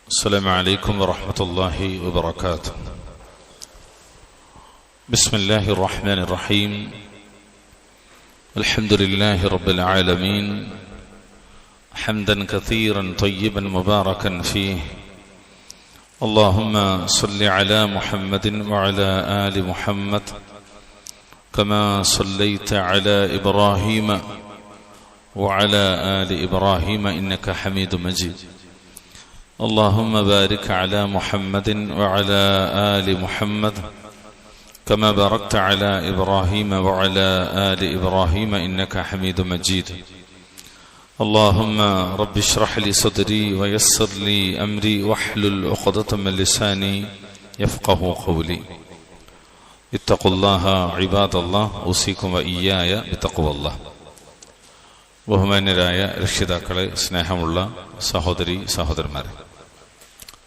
السلام عليكم ورحمة الله وبركاته. بسم الله الرحمن الرحيم. الحمد لله رب العالمين، حمدا كثيرا طيبا مباركا فيه. اللهم صل على محمد وعلى آل محمد كما صليت على إبراهيم وعلى آل إبراهيم إنك حميد مجيد. اللهم بارك على محمد وعلى آل محمد كما باركت على إبراهيم وعلى آل إبراهيم إنك حميد مجيد. اللهم رب اشرح لي صدري ويسر لي أمري واحلل عقدة من لساني يفقه قولي. اتقوا الله عباد الله، أوصيكم وإياي بتقوى الله. ബഹുമാന്യരായ രക്ഷിതാക്കളെ, സ്നേഹമുള്ള സഹോദരി സഹോദരന്മാരെ,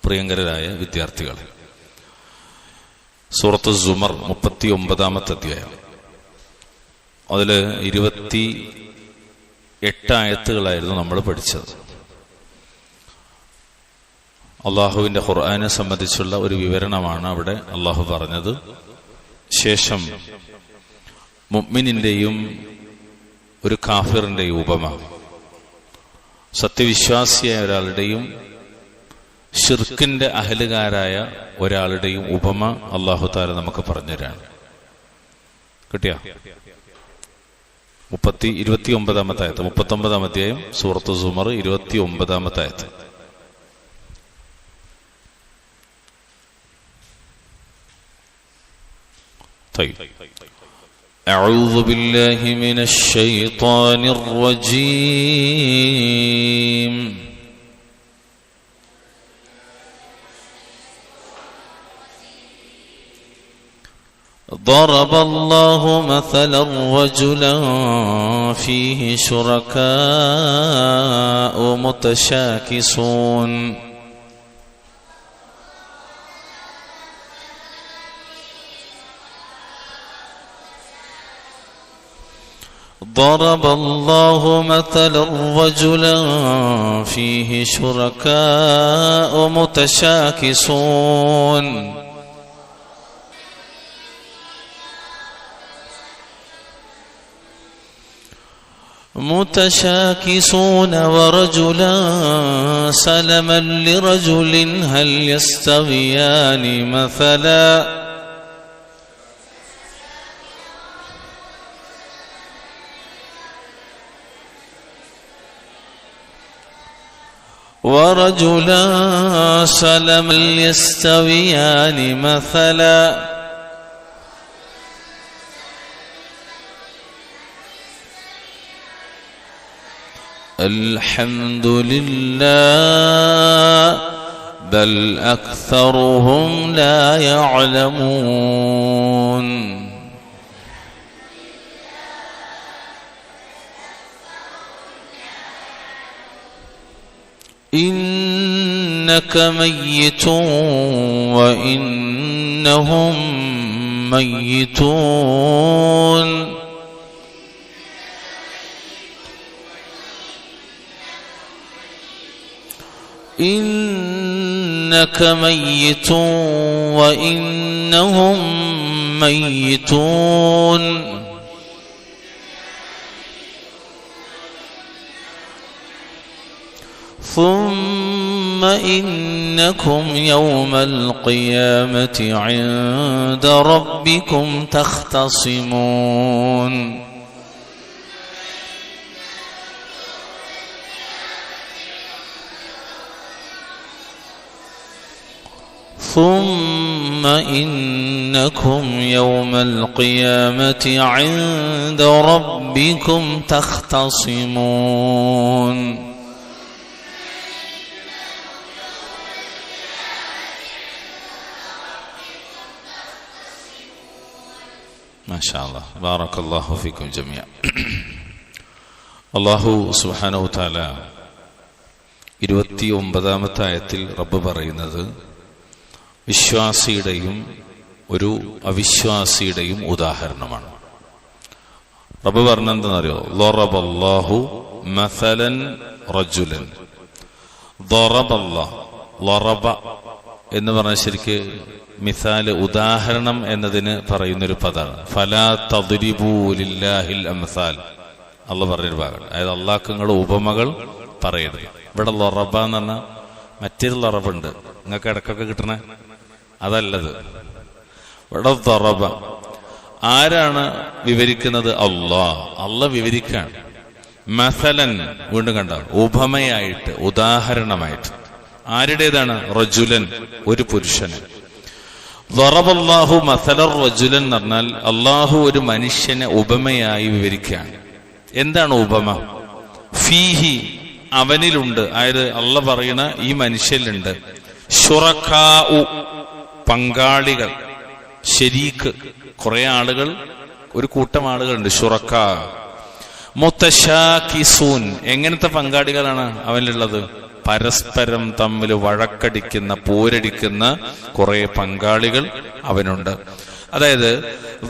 പ്രിയങ്കരായ വിദ്യാർത്ഥികളെ, സൂറത്ത് സുമർ 39-ാമത്തെ അധ്യായം, അതിൽ 28 ആയത്തുകളായിരുന്നു നമ്മൾ പഠിച്ചത്. അള്ളാഹുവിന്റെ ഖുർആനെ സംബന്ധിച്ചുള്ള ഒരു വിവരണമാണ് അവിടെ അള്ളാഹു പറഞ്ഞത്. ശേഷം മുഅ്മിനിന്റെയും ഒരു കാഫിറിന്റെയും ഉപമ, സത്യവിശ്വാസിയായ ഒരാളുടെയും ശിർക്കിന്റെ അഹലുകാരായ ഒരാളുടെയും ഉപമ അല്ലാഹു തആല നമുക്ക് പറഞ്ഞുതരാണ്. കിട്ടിയ 29-ാമത്തെ ആയത്ത്, 39-ാം അധ്യായം സൂറത്ത് സുമർ 29-ാമത്തെ ആയത്ത്. أعوذ بالله من الشيطان الرجيم. ضرب الله مثلا رجلا فيه شركاء متشاكسون ضرب الله مثلا رجلا فيه شركاء متشاكسون ورجلا سلما لرجل هل يستويان مثلا ورجلا سلما يستويان مثلا الحمد لله بل أكثرهم لا يعلمون. إنك ميت وإنهم ميتون. إنك ميت وإنهم ميتون. ثم إنكم يوم القيامة عند ربكم تختصمون. ثم إنكم يوم القيامة عند ربكم تختصمون. ما شاء الله بارك الله فيكم جميعا. അല്ലാഹു സുബ്ഹാനഹു തആല 29-ാമത്തെ ആയത്തിൽ റബ്ബ് പറയുന്നത് വിശ്വാസിയുടെയും ഒരു അവിശ്വാസിയുടെയും ഉദാഹരണമാണ്. റബ്ബ് പറഞ്ഞെന്തെന്നറിയോ? ളറബല്ലാഹു മസലൻ റജുലൻ. ളറബല്ലാഹ്, ലറബ എന്ന് പറഞ്ഞാൽ ശരിക്ക് മിസാല് ഉദാഹരണം എന്നതിന് പറയുന്നൊരു പദമാണ്. ഫലാ തദ്രിബൂ ലില്ലാഹിൽ അംസാൽ അള്ളാഹ് പറഞ്ഞൊരു ഭാഗമാണ്. അതായത് അള്ളാഹ്ക്ക് നിങ്ങൾ ഉപമകൾ പറയരുത്. ഇവിടെ ലറബ എന്ന് പറഞ്ഞാൽ മറ്റൊരു ലറബുണ്ട്, നിങ്ങൾക്ക് ഇടക്കൊക്കെ കിട്ടണേ, അതല്ലത്. ഇവിടെ ദറബ ആരാണ് വിവരിക്കുന്നത്? അള്ളാഹ് വിവരിക്കാണ്. മസലൻ വീണ്ടും കണ്ട ഉപമയായിട്ട്, ഉദാഹരണമായിട്ട്. ആരുടേതാണ്? റജുലൻ, ഒരു പുരുഷന്. ദറബല്ലാഹു മസലർ റജുലൻ എന്ന് പറഞ്ഞാൽ അള്ളാഹു ഒരു മനുഷ്യനെ ഉപമയായി വിവരിക്കുകയാണ്. എന്താണ് ഉപമ? ഫീഹി, അവനിലുണ്ട്, അതായത് അള്ളാഹ് പറയണ ഈ മനുഷ്യനിലുണ്ട്, ശുറക്കാഉ, പങ്കാളികൾ, ശരീക്ക്, കുറെ ആളുകൾ, ഒരു കൂട്ടം ആളുകളുണ്ട്, ശുറക്കാ. മുതശാകിസൂൻ, എങ്ങനത്തെ പങ്കാളികളാണ് അവനിലുള്ളത്? പരസ്പരം തമ്മിൽ വഴക്കടിക്കുന്ന, പോരടിക്കുന്ന കുറെ പങ്കാളികൾ അവനുണ്ട്. അതായത്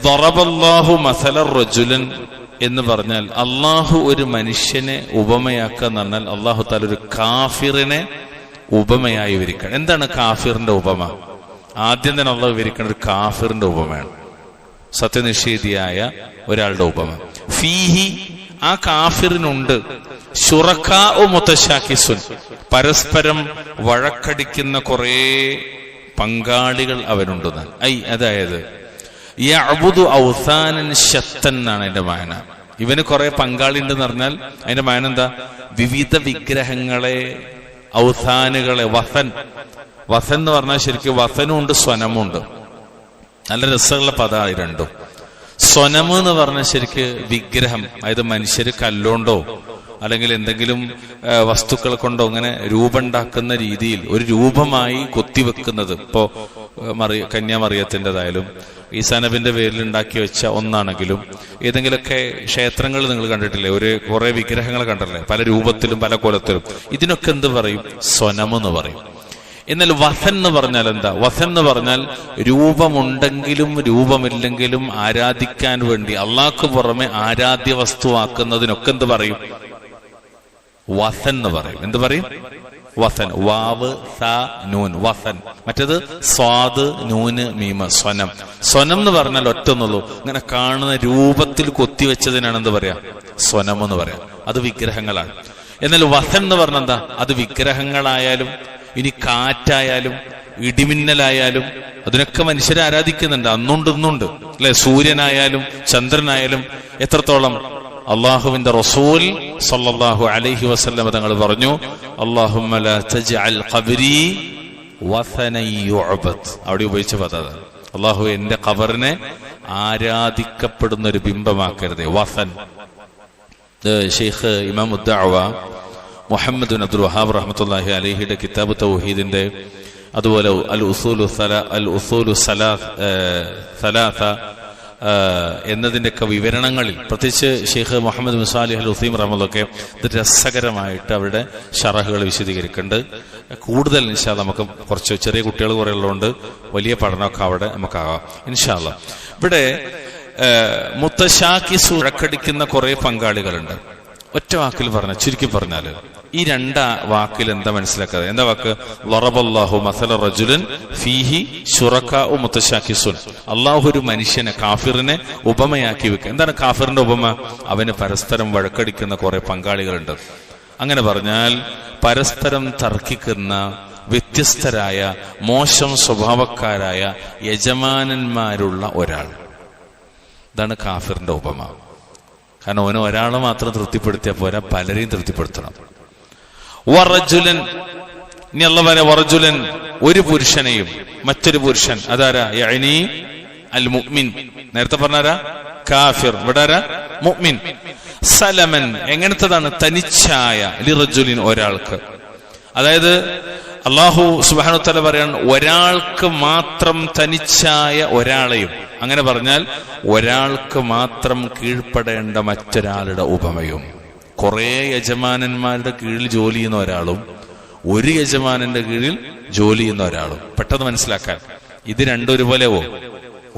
ദറബല്ലാഹു മസലർ റജുലൻ എന്ന് പറഞ്ഞാൽ അള്ളാഹു ഒരു മനുഷ്യനെ ഉപമയാക്കുക എന്ന് പറഞ്ഞാൽ അള്ളാഹു തആല ഒരു കാഫിറിനെ ഉപമയായി വിവരിക്കണം. എന്താണ് കാഫിറിന്റെ ഉപമ? ആദ്യം തന്നെ അള്ളാഹു വിവരിക്കുന്ന ഒരു കാഫിറിന്റെ ഉപമയാണ്, സത്യനിഷേധിയായ ഒരാളുടെ ഉപമ. ഫീഹി, ആ കാഫിറിനുണ്ട്, ശുറക്കാഉ മുതശാകിസുൻ, പരസ്പരം വഴക്കടിക്കുന്ന കുറെ പങ്കാളികൾ അവനുണ്ടെന്ന്. അതായത് യഅ്ബുദു ഔസാനൻ ശത്തൻ എന്നാണ് അതിന്റെ മാന. ഇവന് കുറെ പങ്കാളി ഉണ്ടെന്ന് പറഞ്ഞാൽ അതിന്റെ മാന എന്താ? വിവിധ വിഗ്രഹങ്ങളെ, ഔസാനുകളെ. വസൻ എന്ന് പറഞ്ഞാൽ ശരിക്കും വസനും ഉണ്ട്, സ്വനമും ഉണ്ട്. നല്ല രസമുള്ള പദമാണ് രണ്ടും. സ്വനം എന്ന് പറഞ്ഞാൽ ശരിക്ക് വിഗ്രഹം, അതായത് മനുഷ്യര് കല്ലുകൊണ്ടോ അല്ലെങ്കിൽ എന്തെങ്കിലും വസ്തുക്കൾ കൊണ്ടോ അങ്ങനെ രൂപമുണ്ടാക്കുന്ന രീതിയിൽ ഒരു രൂപമായി കൊത്തിവെക്കുന്നത്. ഇപ്പോ കന്യാമറിയത്തിൻ്റെതായാലും ഈസാനബിന്റെ പേരിൽ ഉണ്ടാക്കി വെച്ച ഒന്നാണെങ്കിലും ഏതെങ്കിലുമൊക്കെ ക്ഷേത്രങ്ങൾ നിങ്ങൾ കണ്ടിട്ടില്ലേ, കുറെ വിഗ്രഹങ്ങൾ കണ്ടിട്ടില്ലേ, പല രൂപത്തിലും പല കോലത്തിലും. ഇതിനൊക്കെ എന്ത് പറയും? സ്വനമെന്ന് പറയും. എന്നാൽ വസൻ എന്ന് പറഞ്ഞാൽ എന്താ? വസൻ എന്ന് പറഞ്ഞാൽ രൂപമുണ്ടെങ്കിലും രൂപമില്ലെങ്കിലും ആരാധിക്കാൻ വേണ്ടി അള്ളാഹ്ക്ക് പുറമെ ആരാധ്യ വസ്തുവാക്കുന്നതിനൊക്കെ എന്ത് പറയും? വസൻ എന്ന് പറയും. എന്ത് പറയും? വസൻ. വാവ് സ നൂൻ, വസൻ. മറ്റേത് സ്വാദ് നൂന് മീമ, സ്വനം. സ്വനം എന്ന് പറഞ്ഞാൽ ഒറ്റൊന്നുള്ളൂ, ഇങ്ങനെ കാണുന്ന രൂപത്തിൽ കൊത്തിവെച്ചതിനാണ് എന്ത് പറയാ? സ്വനം എന്ന് പറയാം. അത് വിഗ്രഹങ്ങളാണ്. എന്നാൽ വസൻ എന്ന് പറഞ്ഞാൽ എന്താ? അത് വിഗ്രഹങ്ങളായാലും ഇനി കാറ്റായാലും ഇടിമിന്നലായാലും അതിനൊക്കെ മനുഷ്യരെ ആരാധിക്കുന്നുണ്ട്, അന്നുണ്ട് ഇന്നുണ്ട് അല്ലെ. സൂര്യനായാലും ചന്ദ്രനായാലും എത്രത്തോളം അള്ളാഹുവിന്റെ റസൂൽ സല്ലല്ലാഹു അലൈഹി വസല്ലം തങ്ങൾ പറഞ്ഞു, അല്ലാഹുമ്മ ലാ തജ്അൽ ഖബ്രി വസനൻ യുഅബദ്. അവിടെ ഉപയോഗിച്ച പദം അള്ളാഹു എന്റെ ഖബറിനെ ആരാധിക്കപ്പെടുന്ന ഒരു ബിംബമാക്കരുതേ. വസൻ. ഷെയ്ഖ് ഇമാം ഉദ്ദഅവ മുഹമ്മദ് ബിൻ അബ്ദുൽ വഹാബ് റഹ്മത്തുള്ളാഹി അലൈഹിയുടെ കിതാബ് തൗഹീദിന്റെ, അതുപോലെ അൽ ഉസൂലു സലാസ എന്നതിൻ്റെയൊക്കെ വിവരണങ്ങളിൽ പ്രത്യേകിച്ച് ഷെയ്ഖ് മുഹമ്മദ് ബിൻ സാലിഹ് അൽ ഉസൈമീൻ റഹ്മത്തുള്ളാഹി ഇത് രസകരമായിട്ട് അവരുടെ ഷറഹുകൾ വിശദീകരിക്കുന്നുണ്ട്. കൂടുതൽ ഇൻഷാ അല്ലാഹ് നമുക്ക് കുറച്ച് ചെറിയ കുട്ടികൾ കുറെ ഉള്ളതുകൊണ്ട് വലിയ പഠനമൊക്കെ അവിടെ നമുക്കാകാം ഇൻഷാ അല്ലാഹ്. ഇവിടെ മുതശാകിസു, വഴക്കടിക്കുന്ന കുറെ പങ്കാളികളുണ്ട്. ഒറ്റ വാക്കിൽ പറഞ്ഞ, ചുരുക്കി പറഞ്ഞാല് ഈ രണ്ട് വാക്കിൽ എന്താ മനസ്സിലാക്കാതെ? എന്താ വാക്ക്? ലറബല്ലാഹു മസല റജുലൻ ഫീഹി ശുറക്കാഉ മുതശാകിസുൻ. അള്ളാഹു ഒരു മനുഷ്യനെ, കാഫിറിനെ ഉപമയാക്കി വെക്കുക. എന്താണ് കാഫിറിന്റെ ഉപമ? അവന് പരസ്പരം വഴക്കടിക്കുന്ന കുറെ പങ്കാളികളുണ്ട്. അങ്ങനെ പറഞ്ഞാൽ പരസ്പരം തർക്കിക്കുന്ന വ്യത്യസ്തരായ മോശം സ്വഭാവക്കാരായ യജമാനന്മാരുള്ള ഒരാൾ. ഇതാണ് കാഫിറിന്റെ ഉപമ. കാരണം അവന് ഒരാളെ മാത്രം തൃപ്തിപ്പെടുത്തിയാൽ പോരാ, പലരെയും തൃപ്തിപ്പെടുത്തണം. വറജുലൻ, ഇനി അല്ലാഹു പറയാ വറജുലൻ, ഒരു പുരുഷനെയും. മറ്റൊരു പുരുഷൻ അതാരാ? യഅനി അൽ മുഅ്മിൻ. നേരത്തെ പറഞ്ഞാരാ? കാഫിർ. ഇവിടെ ആരാ? മുഅ്മിൻ. സലമൻ, എങ്ങനത്തതാണ്? തനിച്ചായ, ലിറജുലിൻ, ഒരാൾക്ക്. അതായത് അല്ലാഹു സുബ്ഹാനഹു വതആല പറയാൻ ഒരാൾക്ക് മാത്രം തനിച്ചായ ഒരാളെയും, അങ്ങനെ പറഞ്ഞാൽ ഒരാൾക്ക് മാത്രം കീഴ്പ്പെടേണ്ട മറ്റൊരാളുടെ ഉപമയും. കുറെ യജമാനന്മാരുടെ കീഴിൽ ജോലി ചെയ്യുന്ന ഒരാളും ഒരു യജമാനന്റെ കീഴിൽ ജോലി ചെയ്യുന്ന ഒരാളും. പെട്ടെന്ന് മനസ്സിലാക്കാൻ, ഇത് രണ്ടും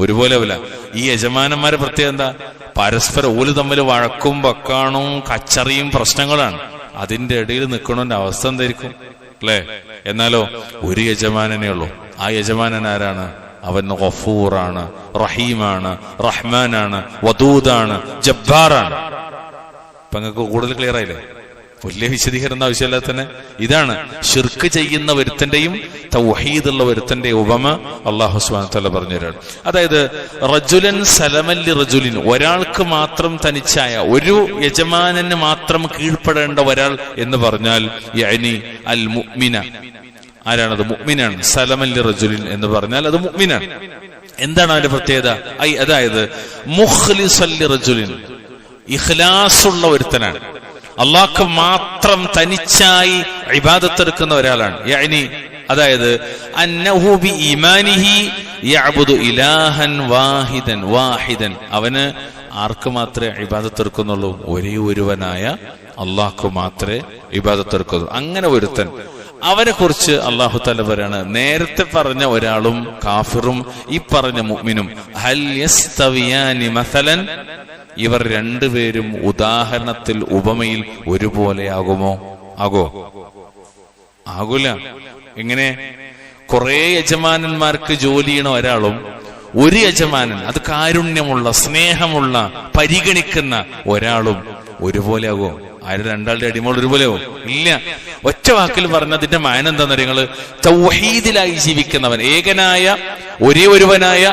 ഒരുപോലെ ആവില്ല. ഈ യജമാനന്മാരെ പ്രത്യേകം എന്താ? പരസ്പരം ഓല് തമ്മിൽ വഴക്കും വക്കാണും കച്ചറിയും പ്രശ്നങ്ങളാണ്. അതിന്റെ ഇടയിൽ നിൽക്കണതിന്റെ അവസ്ഥ എന്തായിരിക്കും? അല്ലേ? എന്നാലോ ഒരു യജമാനനേ ഉള്ളൂ. ആ യജമാനൻ ആരാണ്? അവൻ ഗഫൂറാണ്, റഹീമാണ്, റഹ്മാനാണ്, വദൂദാണ്, ജബ്ബാറാണ്. ഇപ്പൊ നിങ്ങൾക്ക് കൂടുതൽ ക്ലിയർ ആയില്ലേ? വലിയ വിശദീകരണം ആവശ്യമില്ലാതെ തന്നെ ഇതാണ് ശിർക്ക് ചെയ്യുന്ന ഒരുത്തന്റെയും തൗഹീദുള്ള ഒരുത്തന്റെ ഉപമ അല്ലാഹു സുബ്ഹാനഹു വ തആല പറഞ്ഞു തരാണ്. അതായത് റജുലൻ സലമല്ലി റജുലിൻ, ഒരാൾക്ക് മാത്രം തനിച്ചായ, ഒരു യജമാനന് മാത്രം കീഴ്പ്പെടേണ്ട ഒരാൾ എന്ന് പറഞ്ഞാൽ യഅനി അൽ മുഅ്മിന. ആരാണത്? മുഅ്മിനാണ്. സലമല്ലി റജുലിൻ എന്ന് പറഞ്ഞാൽ അത് മുഅ്മിനാണ്. എന്താണ് അതിന്റെ പ്രത്യേകത? അതായത് മുഖ്ലിസല്ലി റജുലിൻ, ഇഖ്ലാസുള്ള ഒരുത്തനാണ്, അള്ളാഹ്ക്ക് മാത്രം തനിച്ചായി ഇബാദത്ത് എടുക്കുന്ന ഒരാളാണ്. യഅനി അതായത് അന്നഹു ബി ഈമാനിഹി യഅബുദു ഇലാഹൻ വാഹിദൻ, അവന് ആർക്ക് മാത്രമേ ഇബാദത്ത് എടുക്കുന്നുള്ളൂ? ഒരേ ഒരുവനായ അള്ളാഹ്ക്ക് മാത്രമേ ഇബാദത്ത് എടുക്കുന്നുള്ളൂ. അങ്ങനെ ഒരുത്തൻ, അവനെ കുറിച്ച് അല്ലാഹു തആല പറയാണ്, നേരത്തെ പറഞ്ഞ ഒരാളും കാഫിറും ഈ പറഞ്ഞ മുഅ്മിനും ഹൽ യസ്തവിയാനി മസലൻ, ഇവർ രണ്ടുപേരും ഉദാഹരണത്തിൽ ഉപമയിൽ ഒരുപോലെയാകുമോ? ആകൂല. എങ്ങനെ? കുറെ യജമാനന്മാർക്ക് ജോലി ചെയ്യണ ഒരാളും ഒരു യജമാനൻ, അത് കാരുണ്യമുള്ള, സ്നേഹമുള്ള, പരിഗണിക്കുന്ന ഒരാളും ഒരുപോലെ ആകുമോ? ആര് രണ്ടാളുടെ അടിമോൾ ഒരുപോലെയാവും? ഇല്ല. ഒറ്റ വാക്കിൽ പറഞ്ഞതിന്റെ മാന എന്താന്ന് നിങ്ങള് തൗഹീദിലായി ജീവിക്കുന്നവൻ, ഏകനായ ഒരേ ഒരുവനായ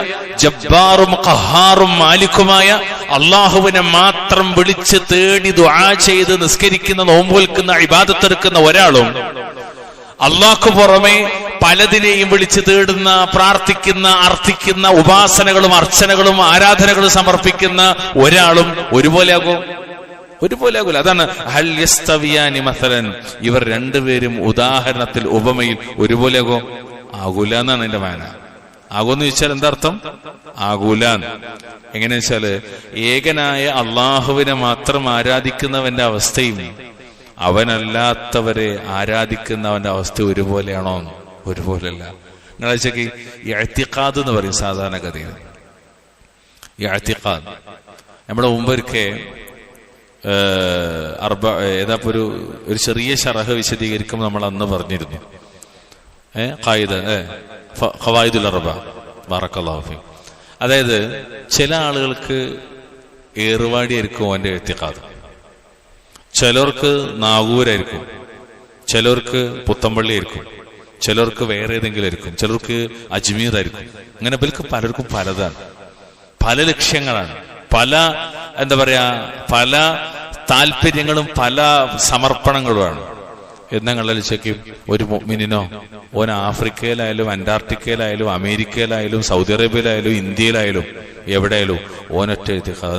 ജബ്ബാറും ഖഹാറും മാലിക്കുമായ അള്ളാഹുവിനെ മാത്രം വിളിച്ച് തേടി ദുആ ചെയ്ത് നിസ്കരിക്കുന്ന, നോമ്പുൽക്കുന്ന, ഇബാദത്ത് എടുക്കുന്ന ഒരാളും അള്ളാഹ്ക്ക് പുറമെ പലതിനെയും വിളിച്ച് തേടുന്ന, പ്രാർത്ഥിക്കുന്ന, അർത്ഥിക്കുന്ന, ഉപാസനകളും അർച്ചനകളും ആരാധനകളും സമർപ്പിക്കുന്ന ഒരാളും ഒരുപോലെയാകും? ഒരുപോലെയാകൂല. അതാണ് ഹൽ യസ്തവിയാനി മസലൻ, ഇവർ രണ്ടുപേരും ഉദാഹരണത്തിൽ ഉപമയിൽ ഒരുപോലെയാകും? ആകൂല എന്നാണ് എന്റെ മാന. ആകുമെന്ന് ചോദിച്ചാൽ എന്താ അർത്ഥം? ആകൂല. എങ്ങനെയാ വെച്ചാല് ഏകനായ അള്ളാഹുവിനെ മാത്രം ആരാധിക്കുന്നവന്റെ അവസ്ഥയും അവനല്ലാത്തവരെ ആരാധിക്കുന്നവന്റെ അവസ്ഥ ഒരുപോലെയാണോ? ഒരുപോലെയല്ല. നിങ്ങളാഴ്ചക്ക് ഇഅ്തിഖാദ് എന്ന് പറയും സാധാരണഗതിയിൽ. ഇഅ്തിഖാദ് നമ്മുടെ മുമ്പൊരിക്കെ ഏതാപ്പോ ഒരു ചെറിയ ശറഹ് വിശദീകരിക്കുമ്പോൾ നമ്മൾ അന്ന് പറഞ്ഞിരുന്നു, ഖവായിദുൽ അർബ. ബറക്കല്ലാഹു ഫീ. അതായത് ചില ആളുകൾക്ക് ഏറുവാടിയായിരിക്കും അവന്റെ ഇഅ്തിഖാദ്, ചിലർക്ക് നാഗൂരായിരിക്കും, ചിലർക്ക് പുത്തമ്പള്ളി ആയിരിക്കും, ചിലർക്ക് വേറെ ഏതെങ്കിലും ആയിരിക്കും, ചിലർക്ക് അജ്മീർ ആയിരിക്കും. അങ്ങനെ പലർക്കും പലതാണ്, പല ലക്ഷ്യങ്ങളാണ്, പല എന്താ പറയാ, പല താല്പര്യങ്ങളും പല സമർപ്പണങ്ങളുമാണ്. എന്നങ്ങളിലേക്ക് ഒരു മുഅ്മിനോ ഓൻ ആഫ്രിക്കയിലായാലും അന്റാർട്ടിക്കയിലായാലും അമേരിക്കയിലായാലും സൗദി അറേബ്യയിലായാലും ഇന്ത്യയിലായാലും എവിടെയായാലും ഓനൊറ്റ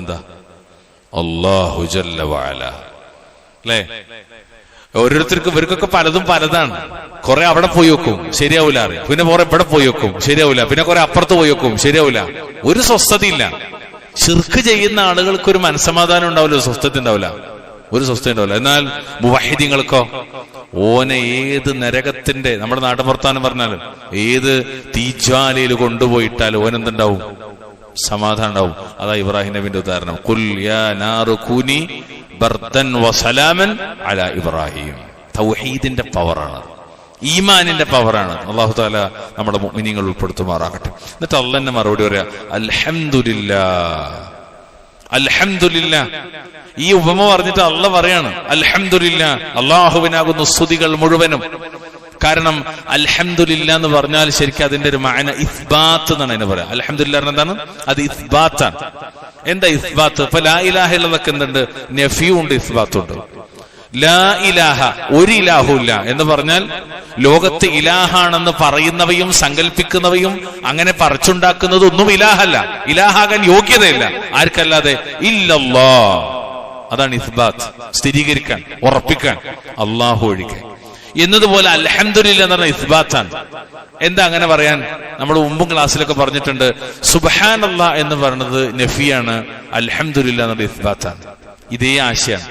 എന്താ? അല്ലാഹു ജല്ല വഅല. അല്ലേ? ഓരോരുത്തർക്കും ഇവർക്കൊക്കെ പലതും പലതാണ്. കുറെ അവിടെ പോയി വെക്കും, ശരിയാവൂല. പിന്നെ കുറെ ഇവിടെ പോയി വെക്കും, ശരിയാവൂല. പിന്നെ കുറെ അപ്പുറത്ത് പോയി വെക്കും, ശരിയാവൂല. ഒരു സ്വസ്ഥതയില്ല. ശിർക്ക് ചെയ്യുന്ന ആളുകൾക്ക് ഒരു മനസ്സമാധാനം ഉണ്ടാവില്ല, ഒരു സ്വസ്ഥത ഉണ്ടാവില്ല, ഒരു സ്വസ്ഥത ഉണ്ടാവില്ല. എന്നാൽ മുവഹിദീങ്ങൾക്കോ ഓനെ ഏത് നരകത്തിന്റെ, നമ്മുടെ നാട്ടുപുറത്താനും പറഞ്ഞാലും ഏത് തീജ്വാലയിൽ കൊണ്ടുപോയിട്ടാലും ഓനെന്തുണ്ടാവും? സമാധാനം ഉണ്ടാവും. അതാ ഇബ്രാഹിം നബിന്റെ ഉദാഹരണം, ഖുൽ യാ നാറു കൂനി ബർദൻ വസലാമൻ അലാ ഇബ്രാഹിം. തൗഹീദിന്റെ പവറാണ്, ഈമാനിന്റെ പവറാണ്. അല്ലാഹു തആല നമ്മുടെ മുഅ്മിനീങ്ങൾ ഉൾപ്പെടുത്തുമാറാകട്ടെ. എന്നിട്ട് അല്ലാഹുവിന്റെ മറുപടി പറയാ, അൽഹംദുലില്ലാഹ്, അൽഹംദുലില്ലാഹ്. ഈ ഉപമ പറഞ്ഞിട്ട് അല്ലാഹ് പറയാണ് അൽഹംദുലില്ലാഹ്, അല്ലാഹുവിനാകുന്നു സ്തുതികൾ മുഴുവനും. കാരണം അൽഹംദുലില്ലാഹ് എന്ന് പറഞ്ഞാൽ ശരിക്കും അതിന്റെ ഒരു മഅന ഇസ്ബാത്ത് എന്നാണ് അതിനെ പറയാം. അൽഹംദുലില്ലാഹ് എന്താണ്? അത് ഇസ്ബാത്താണ്. എന്താ ഇസ്ബാത്ത്? ഇപ്പൊ ലാ ഇലാഹ ഇല്ലല്ലാഹ് എന്തുണ്ട്? നഫിയുണ്ട്, ഇസ്ബാത്തുണ്ട്. ലാ ഇലാഹ, ഒരു ഇലാഹുല്ല എന്ന് പറഞ്ഞാൽ ലോകത്ത് ഇലാഹാണെന്ന് പറയുന്നവയും സങ്കല്പിക്കുന്നവയും അങ്ങനെ പറിച്ചുണ്ടാക്കുന്നത് ഒന്നും ഇലാഹല്ല, ഇലാഹാകാൻ യോഗ്യതയില്ല. ആർക്കല്ലാതെ? ഇല്ലല്ലാഹ്. അതാണ് ഇസ്ബാത്ത്, സ്ഥിരീകരിക്കാൻ, ഉറപ്പിക്കാൻ, അല്ലാഹു ഒഴികെ. എന്നതുപോലെ അൽഹംദുലില്ലാഹ് എന്ന് പറഞ്ഞ ഇസ്ബാത്താണ്. എന്താ അങ്ങനെ പറയാൻ? നമ്മൾ മുമ്പും ക്ലാസ്സിലൊക്കെ പറഞ്ഞിട്ടുണ്ട്, സുബ്ഹാനല്ലാഹ് എന്ന് പറയുന്നത് നഫിയാണ്, അൽഹംദുലില്ലാഹ് എന്നത് ഇസ്ബാത്താണ്. ഇതേ ആശയാണ്.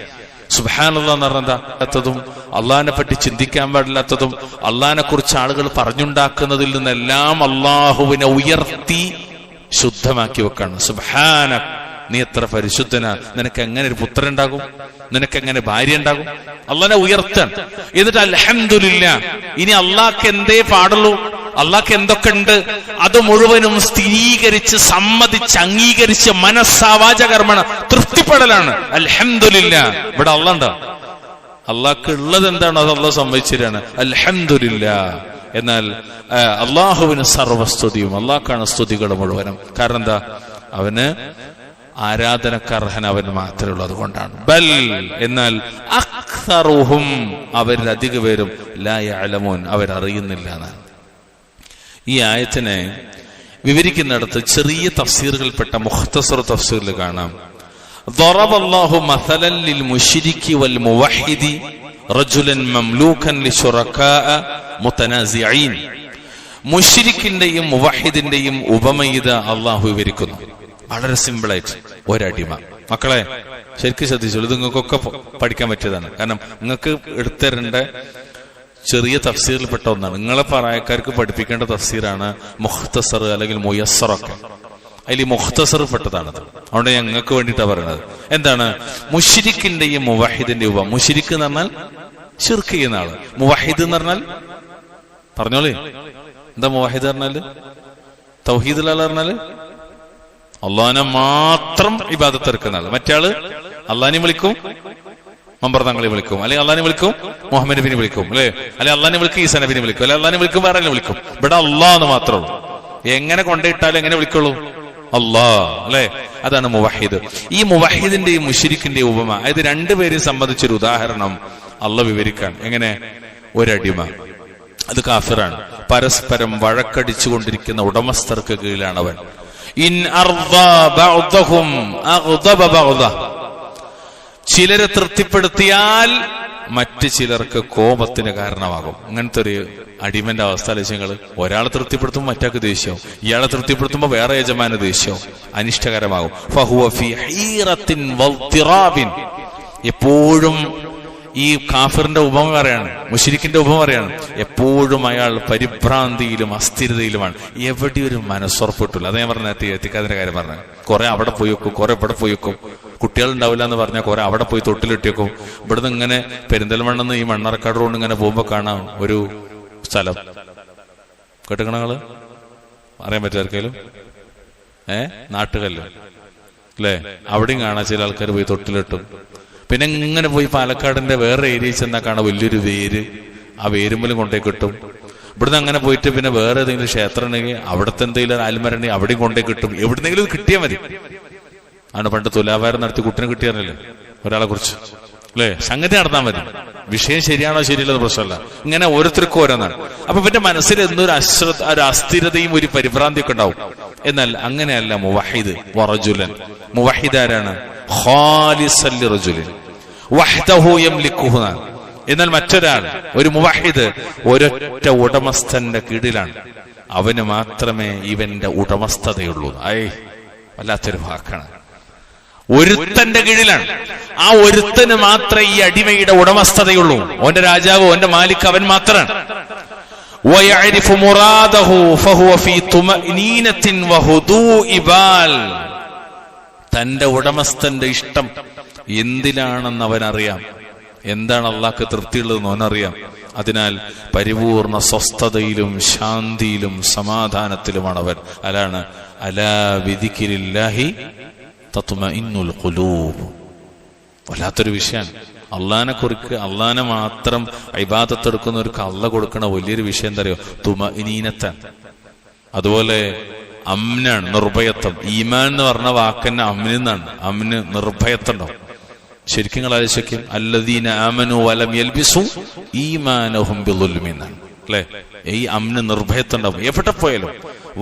സുബ്ഹാനല്ലാഹ് എന്ന് പറഞ്ഞതും അള്ളാഹിനെ പറ്റി ചിന്തിക്കാൻ പാടില്ലാത്തതും അള്ളാഹിനെ കുറിച്ച് ആളുകൾ പറഞ്ഞുണ്ടാക്കുന്നതിൽ നിന്നെല്ലാം അള്ളാഹുവിനെ ഉയർത്തി ശുദ്ധമാക്കി വെക്കാണ്. സുബ്ഹാനക നീ എത്ര പരിശുദ്ധനാ, നിനക്ക് എങ്ങനെ ഒരു പുത്രൻ ഉണ്ടാകും, നിനക്ക് എങ്ങനെ ഭാര്യ ഉണ്ടാകും? അള്ളാനെ ഉയർത്താൻ. എന്നിട്ട് അൽഹംദുലില്ലാ, ഇനി അള്ളാഹ്ക്ക് എന്തേ പാടുള്ളൂ, അള്ളാഹ്ക്ക് എന്തൊക്കെ ഉണ്ട് അത് മുഴുവനും സ്ഥിരീകരിച്ച് സമ്മതിച്ച് അംഗീകരിച്ച് മനസ്സാവാചകർമ്മണ തൃപ്തിപ്പെടലാണ് അൽഹംദുലില്ലാ. ഇവിടെ അള്ളാഹ് ഉണ്ടോ? അള്ളാഹ്ക്ക് ഉള്ളത് എന്താണോ അത് അള്ളാഹ് സമ്മതിച്ചിട്ടാണ് അൽഹംദുലില്ലാ. എന്നാൽ അള്ളാഹുവിന് സർവസ്തുതിയും, അള്ളാഹ്ക്കാണ് സ്തുതികൾ മുഴുവനും. കാരണം എന്താ? അവന് ആരാധനക്കർഹൻ അവൻ മാത്രമേ ഉള്ളൂ, അതുകൊണ്ടാണ്. ബൽ എന്നാൽ അക്സറുഹും അവരിൽ അധിക പേരും ലാ യഅലമൂൻ അവരറിയുന്നില്ല എന്നാണ്. ഈ ആയത്തിനെ വിവരിക്കുന്നിടത്ത് ചെറിയ തഫ്സീറുകൾപ്പെട്ട മുഖ്തസർ തഫ്സീറിൽ കാണാം, ضربallahu مثلا للمشرك والموحد رجلا مملوكا لشركاء متنازعين. മുശ്രിക്കിന്റെയും മുവഹിദിന്റെയും ഉപമയിത അള്ളാഹു വിവരിക്കുന്നു. വളരെ സിമ്പിളായിട്ട് ഒരടിമ. മക്കളെ ശരിക്കും ശ്രദ്ധിച്ചോളൂ, ഇത് നിങ്ങൾക്കൊക്കെ പഠിക്കാൻ പറ്റിയതാണ്. കാരണം നിങ്ങൾക്ക് എടുത്തരേണ്ട ചെറിയ തഫ്സീറിൽപ്പെട്ട ഒന്നാണ്. നിങ്ങളെ പ്രായക്കാർക്ക് പഠിപ്പിക്കേണ്ട തഫ്സീറാണ് മുഖ്തസർ അല്ലെങ്കിൽ മുയസ്സറൊക്കെ. അതിൽ മുഖ്തസർ പെട്ടതാണത്. അതുകൊണ്ട് ഞങ്ങൾക്ക് വേണ്ടിയിട്ടാണ് പറയുന്നത്. എന്താണ് മുശ്രിക്കിന്റെയും മുവഹിദിന്റെയും ഉപമ? മുശ്രിക്ക് എന്ന് പറഞ്ഞാൽ ശിർക്ക് ചെയ്യുന്ന ആള്, മുവഹിദ് എന്ന് പറഞ്ഞാൽ പറഞ്ഞോളേ എന്താ മുവഹിദ് പറഞ്ഞാല്? തൗഹീദുൽ പറഞ്ഞാല് അള്ളാഹിനെ മാത്രം ഇബാദത്ത് എടുക്കുന്ന ആള്. മറ്റേ ആള് അള്ളാഹിനെ വിളിക്കും, മമ്പർ തങ്ങളെ വിളിക്കും, അല്ലെങ്കിൽ അള്ളാഹിനെ വിളിക്കും, മുഹമ്മദ് നബിനെ വിളിക്കും, അല്ലെ അള്ളാഹിനെ വിളിക്കും, ഈസാ നബിനെ വിളിക്കും, അല്ലെ അള്ളാഹിനെ വിളിക്കും, വേറെ വിളിക്കും. ഇവിടെ അള്ളാഹ് മാത്രമേ ഉള്ളൂ. എങ്ങനെ കൊണ്ടിട്ടാലും എങ്ങനെ വിളിക്കുള്ളൂ? അള്ളാഹ്, അല്ലെ? അതാണ് മുവഹിദ്. ഈ മുവഹിദിന്റെയും മുശ്രിക്കിന്റെയും ഉപമ, അതായത് രണ്ടുപേരെയും സംബന്ധിച്ചൊരു ഉദാഹരണം അള്ളാഹ് വിവരിക്കാൻ. എങ്ങനെ? ഒരടിമ, അത് കാഫിറാണ്, പരസ്പരം വഴക്കടിച്ചുകൊണ്ടിരിക്കുന്ന ഉടമസ്ഥർക്ക് കീഴിലാണ് അവൻ. ഇൻ അർദാ ബഅദഹും അഗ്ദബ ബഅദ, ചിലരെ തൃപ്തിപ്പെടുത്തിയാൽ മറ്റു ചിലർക്ക് കോപത്തിന് കാരണമാകും. അങ്ങനത്തെ ഒരു അടിമന്റെ അവസ്ഥ ലക്ഷ്യങ്ങൾ. ഒരാളെ തൃപ്തിപ്പെടുത്തുമ്പോൾ മറ്റാൾക്ക് ദേഷ്യവും, ഇയാളെ തൃപ്തിപ്പെടുത്തുമ്പോൾ വേറെ യജമാന ദേഷ്യവും, അനിഷ്ടകരമാകും. ഫഹുവ ഫീ ഹീറത്തിൻ വൾതിറാബിൻ, എപ്പോഴും ഈ കാഫിറിന്റെ ഉപമ പറയാണ്, മുശ്രിക്കിന്റെ ഉപമ പറയാണ്, എപ്പോഴും അയാൾ പരിഭ്രാന്തിയിലും അസ്ഥിരതയിലുമാണ്. എവിടെ ഒരു മനസ്സുറപ്പിട്ടില്ല. അതേ പറഞ്ഞ എത്തിക്കാതിന്റെ കാര്യം പറഞ്ഞ, കുറെ അവിടെ പോയി വെക്കും, കുറെ ഇവിടെ പോയി വെക്കും. കുട്ടികളുണ്ടാവില്ല എന്ന് പറഞ്ഞാൽ കുറെ അവിടെ പോയി തൊട്ടിലിട്ടേക്കും. ഇവിടുന്ന് ഇങ്ങനെ പെരിന്തൽമണ്ണെന്ന് ഈ മണ്ണാർക്കാട് കൊണ്ട് ഇങ്ങനെ പോകുമ്പോ കാണാം ഒരു സ്ഥലം, കേട്ടുകണങ്ങള് അറിയാൻ പറ്റുമായിരിക്കും, നാട്ടുകല്ല് അല്ലേ? അവിടെയും കാണാം ചില ആൾക്കാർ പോയി തൊട്ടിലിട്ടും. പിന്നെ ഇങ്ങനെ പോയി പാലക്കാടിന്റെ വേറെ ഏരിയ ചെന്നാ കാണാം വലിയൊരു വേര്, ആ വേരുമ്പലും കൊണ്ടേ കിട്ടും. ഇവിടുന്ന് അങ്ങനെ പോയിട്ട് പിന്നെ വേറെ ഏതെങ്കിലും ക്ഷേത്രം ഉണ്ടെങ്കിൽ അവിടുത്തെ എന്തെങ്കിലും ആൽമരണി അവിടെയും കൊണ്ടേ കിട്ടും. എവിടുന്നെങ്കിലും ഇത് കിട്ടിയാൽ മതി. ആണ് പണ്ട് തുലാഭാരം നടത്തി കുട്ടിനെ കിട്ടിയാറല്ലേ ഒരാളെ കുറിച്ച്, അല്ലേ? സംഗതി നടത്താൻ മതി. വിഷയം ശരിയാണോ ശരിയല്ലെന്ന് പ്രശ്നമല്ല. ഇങ്ങനെ ഓരോരുത്തർക്കും ഓരോന്നാണ്. അപ്പൊ പിന്നെ മനസ്സിൽ എന്തൊരു ഒരു അസ്ഥിരതയും ഒരു പരിഭ്രാന്തിയൊക്കെ ഉണ്ടാവും. എന്നാൽ അങ്ങനെയല്ല മുവഹിദ്. വറജുലൻ, മുവഹിദ് ആരാണ്? ഖാലിസൻ ലിറജുലിൻ വഹ്ദഹു യംലിക്കുഹു. എന്നാൽ മറ്റൊരാൾ, ഒരു മുവഹിദ്, ഒരൊറ്റ ഉടമസ്ഥന്റെ കീഴിലാണ്, അവന് മാത്രമേ ഇവന്റെ ഉടമസ്ഥതയുള്ളൂ. വല്ലാത്തൊരു വാക്കാണ്. ഒരുത്തന്റെ കീഴിലാണ്, ആ ഒരുത്തന് മാത്രമേ ഈ അടിമയുടെ ഉടമസ്ഥതയുള്ളൂ. ഓന്റെ രാജാവ്, ഓന്റെ മാലിക് അവൻ മാത്രമാണ്. വയഅരിഫു മുറാദഹു ഫഹുവ ഫീ തുമഅനീനത്തിൻ വഹുദൂഇ ബാൽ, തന്റെ ഉടമസ്ഥന്റെ ഇഷ്ടം എന്തിലാണെന്ന് അവനറിയാം, എന്താണ് അള്ളാഹ്ക്ക് തൃപ്തിയുള്ളതെന്ന് അവനറിയാം. അതിനാൽ പരിപൂർണ സ്വസ്ഥതയിലും ശാന്തിയിലും സമാധാനത്തിലുമാണ് അവൻ. അലാണ് അലാ ബിദിക്രില്ലാഹി തത്മഇന്നുൽ ഖുലൂബ്. വല്ലാത്തൊരു വിഷയമാണ്. അള്ളാഹിനെ കുറിച്ച്, അള്ളാഹിനെ മാത്രം ഇബാദത്ത് എടുക്കുന്നവർക്ക് അള്ളാഹ് കൊടുക്കണ വലിയൊരു വിഷയം എന്താ അറിയോ? തുമഇനീനത്താണ്. അതുപോലെ അമ്നാണ്, നിർഭയത്വം. ഈമാൻ എന്ന് പറഞ്ഞ വാക്കന്നെ അമ്നെന്നാണ്. അമ്ന്, നിർഭയത്വം. ശരിക്കും നിങ്ങൾ ആലോചിക്കും, അല്ലദീന ആമനു വലം യൽബിസു ഈമാനഹും ബിളുൽമിൻ, അല്ലെ? ഈ അമ്ന്, നിർഭയത്വം ഉണ്ടാവും. എവിടെ പോയാലും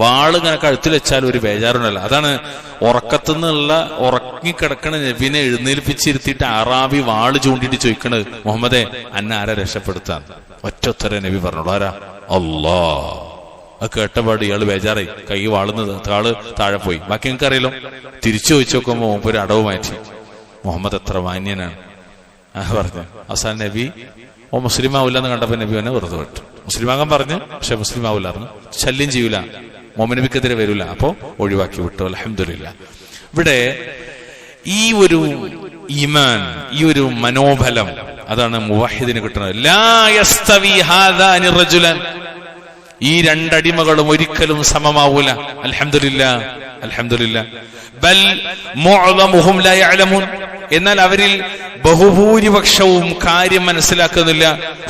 വാള് ഇങ്ങനെ കഴുത്തിൽ വെച്ചാലും ഒരു ബേജാറുണ്ടല്ലോ. അതാണ് ഉറക്കത്തുനിന്നുള്ള ഉറങ്ങിക്കിടക്കണ നബിനെ എഴുന്നേൽപ്പിച്ചിരുത്തിയിട്ട് അറാബി വാള് ചൂണ്ടിട്ട് ചോദിക്കണത്, മുഹമ്മദേ അന്നെ ആരാ രക്ഷപ്പെടുത്താൻ? ഒറ്റ ഉത്തരം നബി പറഞ്ഞോളൂ, ആരാ? അല്ലാ. അത് കേട്ടപാട് ഇയാള് ബേജാറായി, കൈ വാളുന്നത് ആള് താഴെ പോയി. ബാക്കി നിങ്ങൾക്ക് അറിയാലോ. തിരിച്ചു ചോദിച്ചു നോക്കുമ്പോ ഒരു അടവ് മാറ്റി. മുഹമ്മദ് എത്ര മാന്യനാണ് പറഞ്ഞു. അവസാനം നബി മുസ്ലിം ആവില്ല എന്ന് കണ്ടപ്പോ നബി അവനെ വെറുതെ വിട്ടു. മുസ്ലിമാകാൻ പറഞ്ഞു, പക്ഷെ മുസ്ലിം ആവില്ലായിരുന്നു. ശല്യം ചെയ്യൂല, മുഹമ്മദ് നബിക്കെതിരെ വരൂല, അപ്പോ ഒഴിവാക്കി വിട്ടു. അൽഹംദുലില്ലാ. ഇവിടെ ഈ ഒരു ഈമാൻ, ഈ ഒരു മനോബലം, അതാണ് മുവഹിദിന് കിട്ടുന്നത്. ലാ യസ്തവി ഹാദാനി റജുലൻ, ഈ രണ്ടടിമകളും ഒരിക്കലും സമമാവൂല. അൽഹംദുലില്ലാഹ്, അൽഹംദുലില്ലാഹ്. ബൽ മുഅ്ളമുഹും ലാ യഅലമൂൻ, എന്നാൽ അവരിൽ ബഹുഭൂരിപക്ഷവും കാര്യം മനസ്സിലാക്കുന്നില്ല.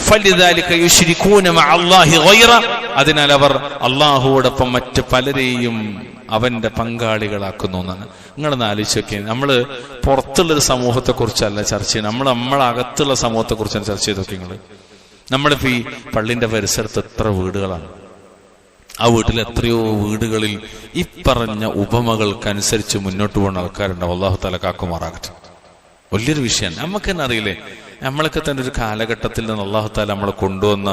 ഫലിദാലിക യുശ്രികൂന മഅല്ലാഹി ഗൈറ, അതിനാൽ അവർ അല്ലാഹുവോടൊപ്പം മറ്റ് പലരെയും അവന്റെ പങ്കാളികളാക്കുന്നു എന്നാണ്. നിങ്ങളൊന്ന് ആലോചിച്ച് നോക്കിയാൽ, നമ്മള് പുറത്തുള്ളൊരു സമൂഹത്തെ കുറിച്ചല്ല ചർച്ച ചെയ്യുന്നത്, നമ്മളെ അകത്തുള്ള സമൂഹത്തെ കുറിച്ചാണ് ചർച്ച ചെയ്ത് നോക്കി. നിങ്ങള് നമ്മളിപ്പോ ഈ പള്ളിന്റെ പരിസരത്ത് എത്ര വീടുകളാണ്, ആ വീട്ടിൽ എത്രയോ വീടുകളിൽ ഈ പറഞ്ഞ ഉപമകൾക്കനുസരിച്ച് മുന്നോട്ട് പോകുന്ന ആൾക്കാരുണ്ടാവും. അല്ലാഹു തആല കാക്കുമാറാകട്ടെ. വലിയൊരു വിഷയമാണ്. നമുക്ക് തന്നെ അറിയില്ലേ, നമ്മളൊക്കെ തന്നെ ഒരു കാലഘട്ടത്തിൽ നിന്ന് അല്ലാഹു തആല നമ്മളെ കൊണ്ടുവന്ന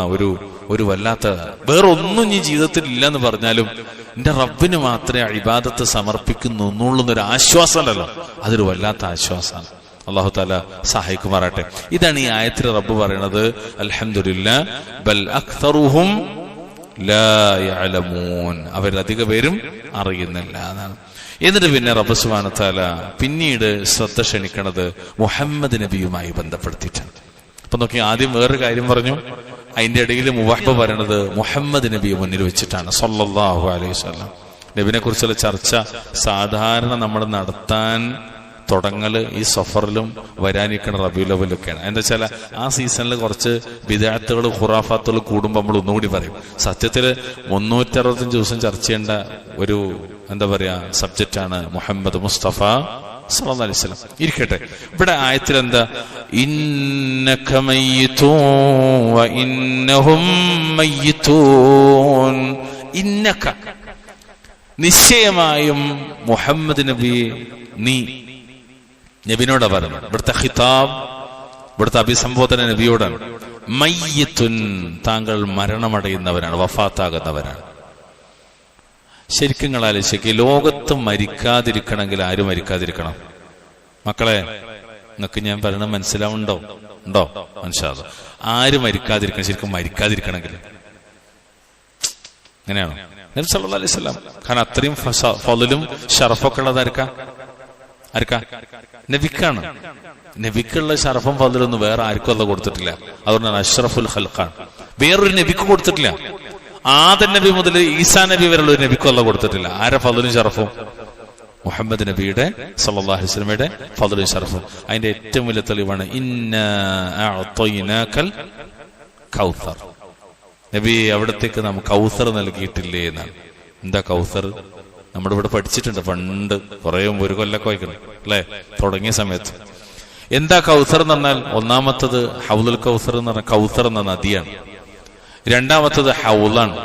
ഒരു വല്ലാത്ത, വേറൊന്നും ഈ ജീവിതത്തിൽ ഇല്ലെന്ന് പറഞ്ഞാലും എന്റെ റബ്ബിന് മാത്രമേ ഇബാദത്ത് സമർപ്പിക്കുന്നു എന്നുള്ളൊരു ആശ്വാസം ഉണ്ടല്ലോ, അതൊരു വല്ലാത്ത ആശ്വാസമാണ്. അല്ലാഹു തആല സഹായിക്കുമാറാട്ടെ. ഇതാണ് ഈ ആയത്തിൽ റബ്ബ് പറയണത്, അൽഹംദുലില്ലാഹ് ബൽ അക്തറുഹും ലാ യഅലമൂൻ, അവരധിക പേരും അറിയുന്നില്ല എന്നാണ്. എന്നിട്ട് പിന്നെ റബ്ബ് സുബ്ഹാനഹു വ തആല പിന്നീട് ശ്രദ്ധ ക്ഷണിക്കണത് മുഹമ്മദ് നബിയുമായി ബന്ധപ്പെടുത്തിയിട്ടാണ്. അപ്പൊ നോക്കി, ആദ്യം വേറൊരു കാര്യം പറഞ്ഞു, അതിന്റെ ഇടയിൽ മുവഹ്ബ് പറയണത് മുഹമ്മദ് നബിയെ മുന്നിൽ വെച്ചിട്ടാണ് സല്ലല്ലാഹു അലൈഹി വസല്ലം. നബിനെ കുറിച്ചുള്ള ചർച്ച സാധാരണ നമ്മൾ നടത്താൻ തുടങ്ങല് ഈ സഫറിലും വരാനിരിക്കുന്ന റബീഉൽ അവ്വലൊക്കെയാണ്. എന്താ വെച്ചാൽ ആ സീസണിൽ കുറച്ച് ബിദ്അത്തുകൾ ഖുറാഫാത്തുകൾ കൂടുമ്പോൾ നമ്മൾ ഒന്നുകൂടി പറയും. സത്യത്തില് 365 ദിവസം ചർച്ച ചെയ്യേണ്ട ഒരു എന്താ പറയാ സബ്ജക്റ്റാണ് മുഹമ്മദ് മുസ്തഫ സല്ലല്ലാഹു അലൈഹി വസല്ലം. ഇരിക്കട്ടെ, ഇവിടെ ആയത്തിൽ എന്താ, ഇന്നക മയ്യിതൂൻ വ ഇന്നഹും മയ്യിതൂൻ. ഇന്നക, നിശ്ചയമായും മുഹമ്മദ് നബി, നീ, നബിനോടാ പറയുന്നത്. ഇവിടുത്തെ ഖിതാബ്, ഇവിടുത്തെ അഭിസംബോധന നബിയോടാണ്. മയ്യിത്തുൻ, താങ്കൾ മരണമടയുന്നവരാണ്, വഫാത്താകുന്നവരാണ്. ശരിക്കും നിങ്ങൾ ആലോചിക്കുക, ലോകത്ത് മരിക്കാതിരിക്കണമെങ്കിൽ ആര് മരിക്കാതിരിക്കണം? മക്കളെ, നിങ്ങൾക്ക് ഞാൻ പറയണത് മനസ്സിലാവുണ്ടോ? ഉണ്ടോ? മനസ്സിലാവും. ആര് മരിക്കാതിരിക്കണം? ശരിക്കും മരിക്കാതിരിക്കണമെങ്കിൽ അങ്ങനെയാണോ? നബി സല്ലല്ലാഹു അലൈഹി വസല്ലം. കാരണം അത്രയും ഫളലും ഷറഫൊക്കെ ഉള്ളത് ആർക്കാ? നബിക്കാണ്. നബിക്കുള്ള ഷറഫും ഫളലൊന്നും വേറെ ആർക്കും അല്ല കൊടുത്തിട്ടില്ല. അതുകൊണ്ടാണ് അഷ്റഫുൽ ഖൽഖാണ്. വേറൊരു നബിക്ക് കൊടുത്തിട്ടില്ല. ആദം നബി മുതൽ ഈസാ നബി വരെയുള്ള ഒരു നബിക്കും അല്ല കൊടുത്തിട്ടില്ല. ആരെ ഫളലും ഷറഫും? മുഹമ്മദ് നബിയുടെ സല്ലല്ലാഹു അലൈഹി വസല്ലമയുടെ ഫളലും ഷറഫും. അതിന്റെ ഏറ്റവും വലിയ തെളിവാണ് ഇന്നാ അഅ്തൈനാകൽ കൗസർ. നബി, അവിടത്തേക്ക് നാം കൗസർ നൽകിയിട്ടില്ലേ എന്നാണ്. എന്താ കൗസർ? നമ്മുടെ ഇവിടെ പഠിച്ചിട്ടുണ്ട് പണ്ട്, കുറെ മുമ്പ്, ഒരു കൊല്ലൊക്കെ വായിക്കണം അല്ലെ, തുടങ്ങിയ സമയത്ത്. എന്താ കൗസർ എന്ന് പറഞ്ഞാൽ, ഒന്നാമത്തത് ഹൗലുൽ കൗസർ എന്ന് പറഞ്ഞാൽ കൗസർ എന്ന നദിയാണ്. രണ്ടാമത്തത് ഹൗലാണ്.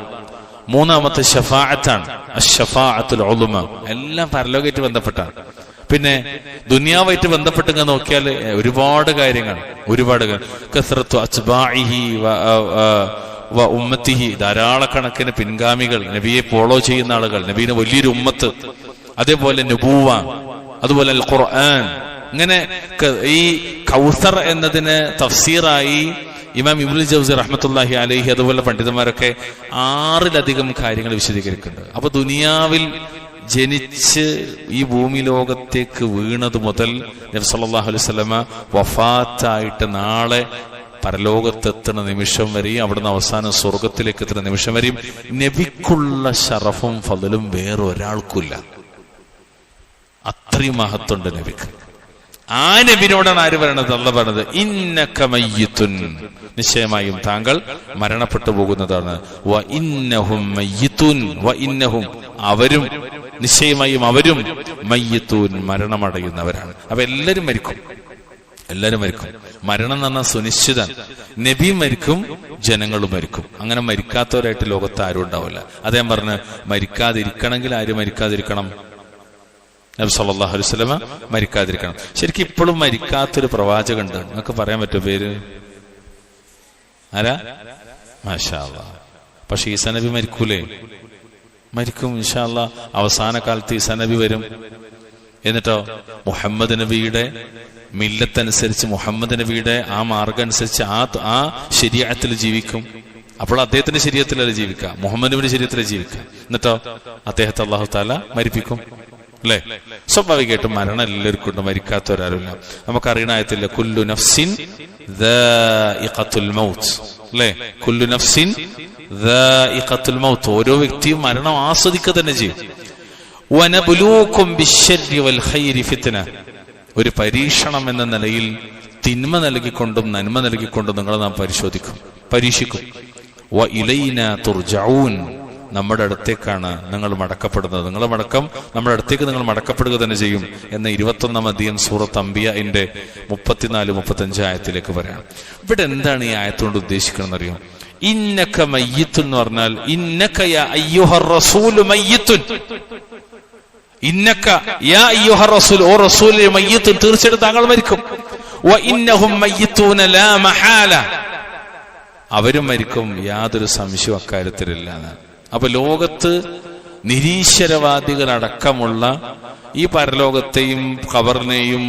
മൂന്നാമത്തെ ഷഫാഅത്താണ്, അശ്ശഫാഅത്തുൽ ഉളുമ. എല്ലാം പരലോകമായിട്ട് ബന്ധപ്പെട്ടാണ്. പിന്നെ ദുനിയാവായിട്ട് ബന്ധപ്പെട്ട് നോക്കിയാൽ ഒരുപാട് കാര്യങ്ങൾ, കസ്റത്തു അത്ബാഇഹി വ ഉമ്മത്തിഹി, ധാരാളക്കണക്കിന് പിൻഗാമികൾ, നബിയെ ഫോളോ ചെയ്യുന്ന ആളുകൾ, നബിയുടെ വലിയൊരു ഉമ്മത്ത്. അതേപോലെ നുബുവ, അതുപോലെ അൽ ഖുർആൻ. ഇങ്ങനെ ഈ കൗസർ എന്നതിന് തഫ്സീറായി ഇമാം ഇബ്നുൽ ജൗസി റഹ്മത്തുള്ളാഹി അലൈഹി അതുപോലെ പണ്ഡിതന്മാരൊക്കെ 6-ലധികം കാര്യങ്ങൾ വിശദീകരിക്കുന്നുണ്ട്. അപ്പൊ ദുനിയാവിൽ ജനിച്ച് ഈ ഭൂമി ലോകത്തേക്ക് വീണത് മുതൽ നബി സല്ലല്ലാഹു അലൈഹി വസല്ലമ വഫാത്തായിട്ട് നാളെ പരലോകത്തെത്തുന്ന നിമിഷം വരെയും അവിടുന്ന് അവസാനം സ്വർഗത്തിലേക്ക് എത്തുന്ന നിമിഷം വരെയും നബിക്കുള്ള ഷറഫും ഫളലും വേറൊരാൾക്കില്ല. അത്രയും മഹത്വമുണ്ട് നബിക്ക്. ആ നബിനോടാണ് ആര് പറയണത്? അല്ലാഹ് പറയണത് ഇന്നക മയ്യിത്തുൻ, നിശ്ചയമായും താങ്കൾ മരണപ്പെട്ടു പോകുന്നതാണ്. വ ഇന്നഹും മയ്യിത്തുൻ, വ ഇന്നഹും, അവരും, നിശ്ചയമായും അവരും മയ്യിത്തുൻ, മരണമടയുന്നവരാണ്. അപ്പൊ എല്ലാരും മരിക്കും. മരണം എന്ന് പറഞ്ഞാൽ സുനിശ്ചിതൻ. നബി മരിക്കും, ജനങ്ങളും മരിക്കും. അങ്ങനെ മരിക്കാത്തവരായിട്ട് ലോകത്ത് ആരും ഉണ്ടാവില്ല. അദ്ദേഹം പറഞ്ഞ്, മരിക്കാതിരിക്കണമെങ്കിൽ ആര് മരിക്കാതിരിക്കണം? നബി സല്ലല്ലാഹു അലൈഹി വസല്ലമ മരിക്കാതിരിക്കണം. ശരിക്കും ഇപ്പോഴും മരിക്കാത്തൊരു പ്രവാചകനുണ്ട്. നിങ്ങൾക്ക് പറയാൻ പറ്റുമോ പേര്? ആരാ? മാഷാ അല്ലാഹ്. പക്ഷെ ഈസാ നബി മരിക്കൂലേ? മരിക്കും ഇൻഷാ അല്ലാഹ്. അവസാന കാലത്ത് ഈസാ നബി വരും. എന്നിട്ടോ മുഹമ്മദ് നബിയുടെ മില്ലത്തനുസരിച്ച്, മുഹമ്മദ് നബിയുടെ ആ മാർഗം അനുസരിച്ച് ആ ശരീഅത്തിൽ ജീവിക്കും. അപ്പോൾ അദ്ദേഹത്തിന്റെ ശരീഅത്തിലല്ല ജീവിക്കുക, മുഹമ്മദ് നബിയുടെ ശരീഅത്തിലെ ജീവിക്കുക. എന്നിട്ടോ അദ്ദേഹത്തെ അല്ലാഹു തആല മരിപ്പിക്കും അല്ലെ? സ്വാഭാവികമായിട്ടും മരണം എല്ലാവർക്കും ഉണ്ട്, മരിക്കാത്തവരാരുമില്ല. നമുക്കറിയണ ആയത്തില്ല കുല്ലു നഫ്സിൻ ദാഇഖത്തുൽ മൗത്ത്, അല്ലെ? കുല്ലു നഫ്സിൻ ദാഇഖത്തുൽ മൗത്ത്, ഓരോ വ്യക്തിയും മരണം ആസ്വദിക്കുക തന്നെ ചെയ്യും. വനബ്ലൂക്കും ബിശ്ശർരി വൽ ഖൈരി ഫിത്ന, ഒരു പരീക്ഷണം എന്ന നിലയിൽ തിന്മ നൽകിക്കൊണ്ടും നന്മ നൽകിക്കൊണ്ടും നിങ്ങളെ നാം പരീക്ഷിക്കും. വ ഇലൈനാ തുർജഊൻ, നമ്മുടെ അടുത്തേക്കാണ് നിങ്ങൾ മടക്കപ്പെടുന്നത്. നിങ്ങളെ മടക്കം നമ്മുടെ അടുത്തേക്ക് നിങ്ങൾ മടക്കപ്പെടുക തന്നെ ചെയ്യും എന്ന 21-ാം അധ്യായം സൂറത്ത് അംബിയയുടെ 34-35 ആയത്തിലേക്ക് പറയാം. ഇവിടെ എന്താണ് ഈ ആയത്തുകൊണ്ട് ഉദ്ദേശിക്കുന്നത് അറിയോ? ഇന്നക മയ്യിത്തുൻ എന്ന് പറഞ്ഞാൽ ഇന്നക യാ അയ്യുഹർ റസൂലു മയ്യിത്തുൻ, ഇന്നക യാ അയ്യുഹർ റസൂൽ, ഓ റസൂലേ മയ്യിത്തുൻ, തീർച്ചയായിട്ടും താങ്കൾ മരിക്കും. വ ഇന്നഹും മയ്യിത്തൂന ലാ മഹാല, അവരും മരിക്കും, യാതൊരു സംശയവും അക്കാര്യത്തിലില്ല. അപ്പൊ ലോകത്ത് നിരീശ്വരവാദികളടക്കമുള്ള ഈ പരലോകത്തെയും ഖബറിനെയും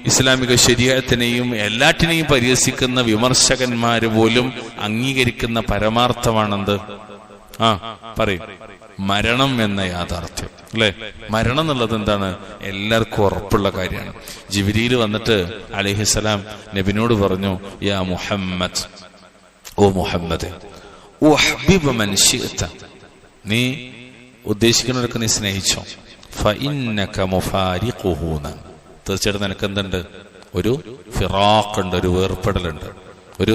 ഇസ്ലാമിക ശരീഅത്തിനെയും എല്ലാറ്റിനെയും പരിഹസിക്കുന്ന വിമർശകന്മാര് പോലും അംഗീകരിക്കുന്ന പരമാർത്ഥമാണെന്ത്? പറയും, മരണം എന്ന യാഥാർത്ഥ്യം, അല്ലെ? മരണം എന്നുള്ളത് എന്താണ്? എല്ലാവർക്കും ഉറപ്പുള്ള കാര്യമാണ്. ജിബ്രീൽ വന്നിട്ട് അലൈഹിസ്സലാം നബിനോട് പറഞ്ഞു, യാ മുഹമ്മദ്, ഓ മുഹമ്മദ്, ഉഹ്ബിബ് മൻ ശിഅത, നീ ഉദ്ദേശിക്കുന്നവർക്ക് നീ സ്നേഹിച്ചോ, ഫഇന്നക മുഫാരിഖുഹു, തീർച്ചയായിട്ടും നിനക്ക് എന്തുണ്ട്? ഒരു ഫിറാഖ് ഉണ്ട്, ഒരു വേർപ്പെടലുണ്ട്,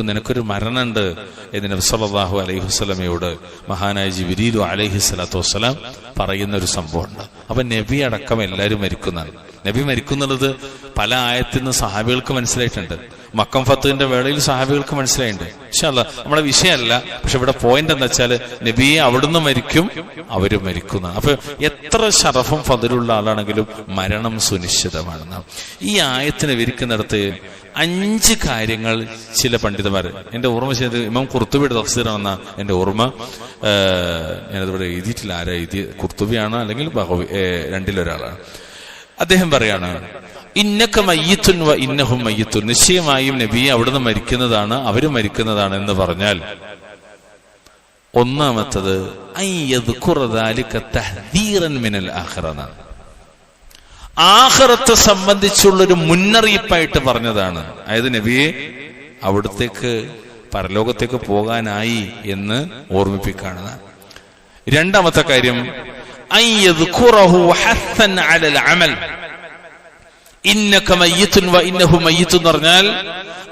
നിനക്കൊരു മരണമുണ്ട് എന്ന് നബി സല്ലല്ലാഹു അലൈഹി വസല്ലമയോട് മഹാനായ ജിബ്രീൽ അലൈഹിസ്സലാത്തു വസ്സലാം പറയുന്ന ഒരു സംഭവമുണ്ട്. അപ്പൊ നബി അടക്കം എല്ലാവരും മരിക്കുന്നതാണ്. നബി മരിക്കുന്നുള്ളത് പല ആയത്തിൽ നിന്ന് സഹാബികൾക്ക് മനസ്സിലായിട്ടുണ്ട്. മക്കം ഫത്തുവിന്റെ വേളയിൽ സഹാബികൾക്ക് മനസ്സിലായിട്ടുണ്ട്. ഇൻഷാ അല്ലാഹ് നമ്മുടെ വിഷയമല്ല, പക്ഷെ ഇവിടെ പോയിന്റ് എന്താ വെച്ചാല് നബിയെ അവിടുന്ന് മരിക്കും, അവരും മരിക്കുന്നതാണ്. അപ്പൊ എത്ര ശറഫും ഫദലുള്ള ആളാണെങ്കിലും മരണം സുനിശ്ചിതമാണെന്നാണ്. ഈ ആയത്തിനെ വിരിക്കുന്നിടത്ത് 5 കാര്യങ്ങൾ ചില പണ്ഡിതന്മാർ, എന്റെ ഓർമ്മ ചെയ്ത് ഇമാം ഖുർത്തുബിയുടെ തഫ്സീറാണെന്ന എന്റെ ഓർമ്മ, ഞാനതിവിടെ എഴുതിയിട്ടില്ല, ആരാ എഴുതി, ഖുർത്തുബിയാണ് അല്ലെങ്കിൽ ബഗവി, രണ്ടിലൊരാളാണ്. അദ്ദേഹം പറയാണ്, ഇന്നക മയ്യിത്തുൻ വ ഇന്നഹും മയ്യിത്തുൻ, നിശ്ചയമായും നബിയെ അവിടുന്ന് മരിക്കുന്നതാണ്, അവരും മരിക്കുന്നതാണ് എന്ന് പറഞ്ഞാൽ, ഒന്നാമത്തത് അയ്യദ്കുറ ദാലിക തഹ്ദീറൻ മിനൽ ആഖിറ, ആഖിറത്തെ സംബന്ധിച്ചുള്ളൊരു മുന്നറിയിപ്പായിട്ട് പറഞ്ഞതാണ്. അതായത് നബിയെ അവിടത്തേക്ക് പരലോകത്തേക്ക് പോകാനായി എന്ന് ഓർമ്മിപ്പിക്കുകയാണ്. രണ്ടാമത്തെ കാര്യം അയ്യദ്കുറഹു ഹസ്സൻ അലൽ അമൽ, ഇന്നക മയ്യിത്തുൻ വ ഇന്നഹു മയ്യിത്തുൻ എന്ന് പറഞ്ഞാൽ,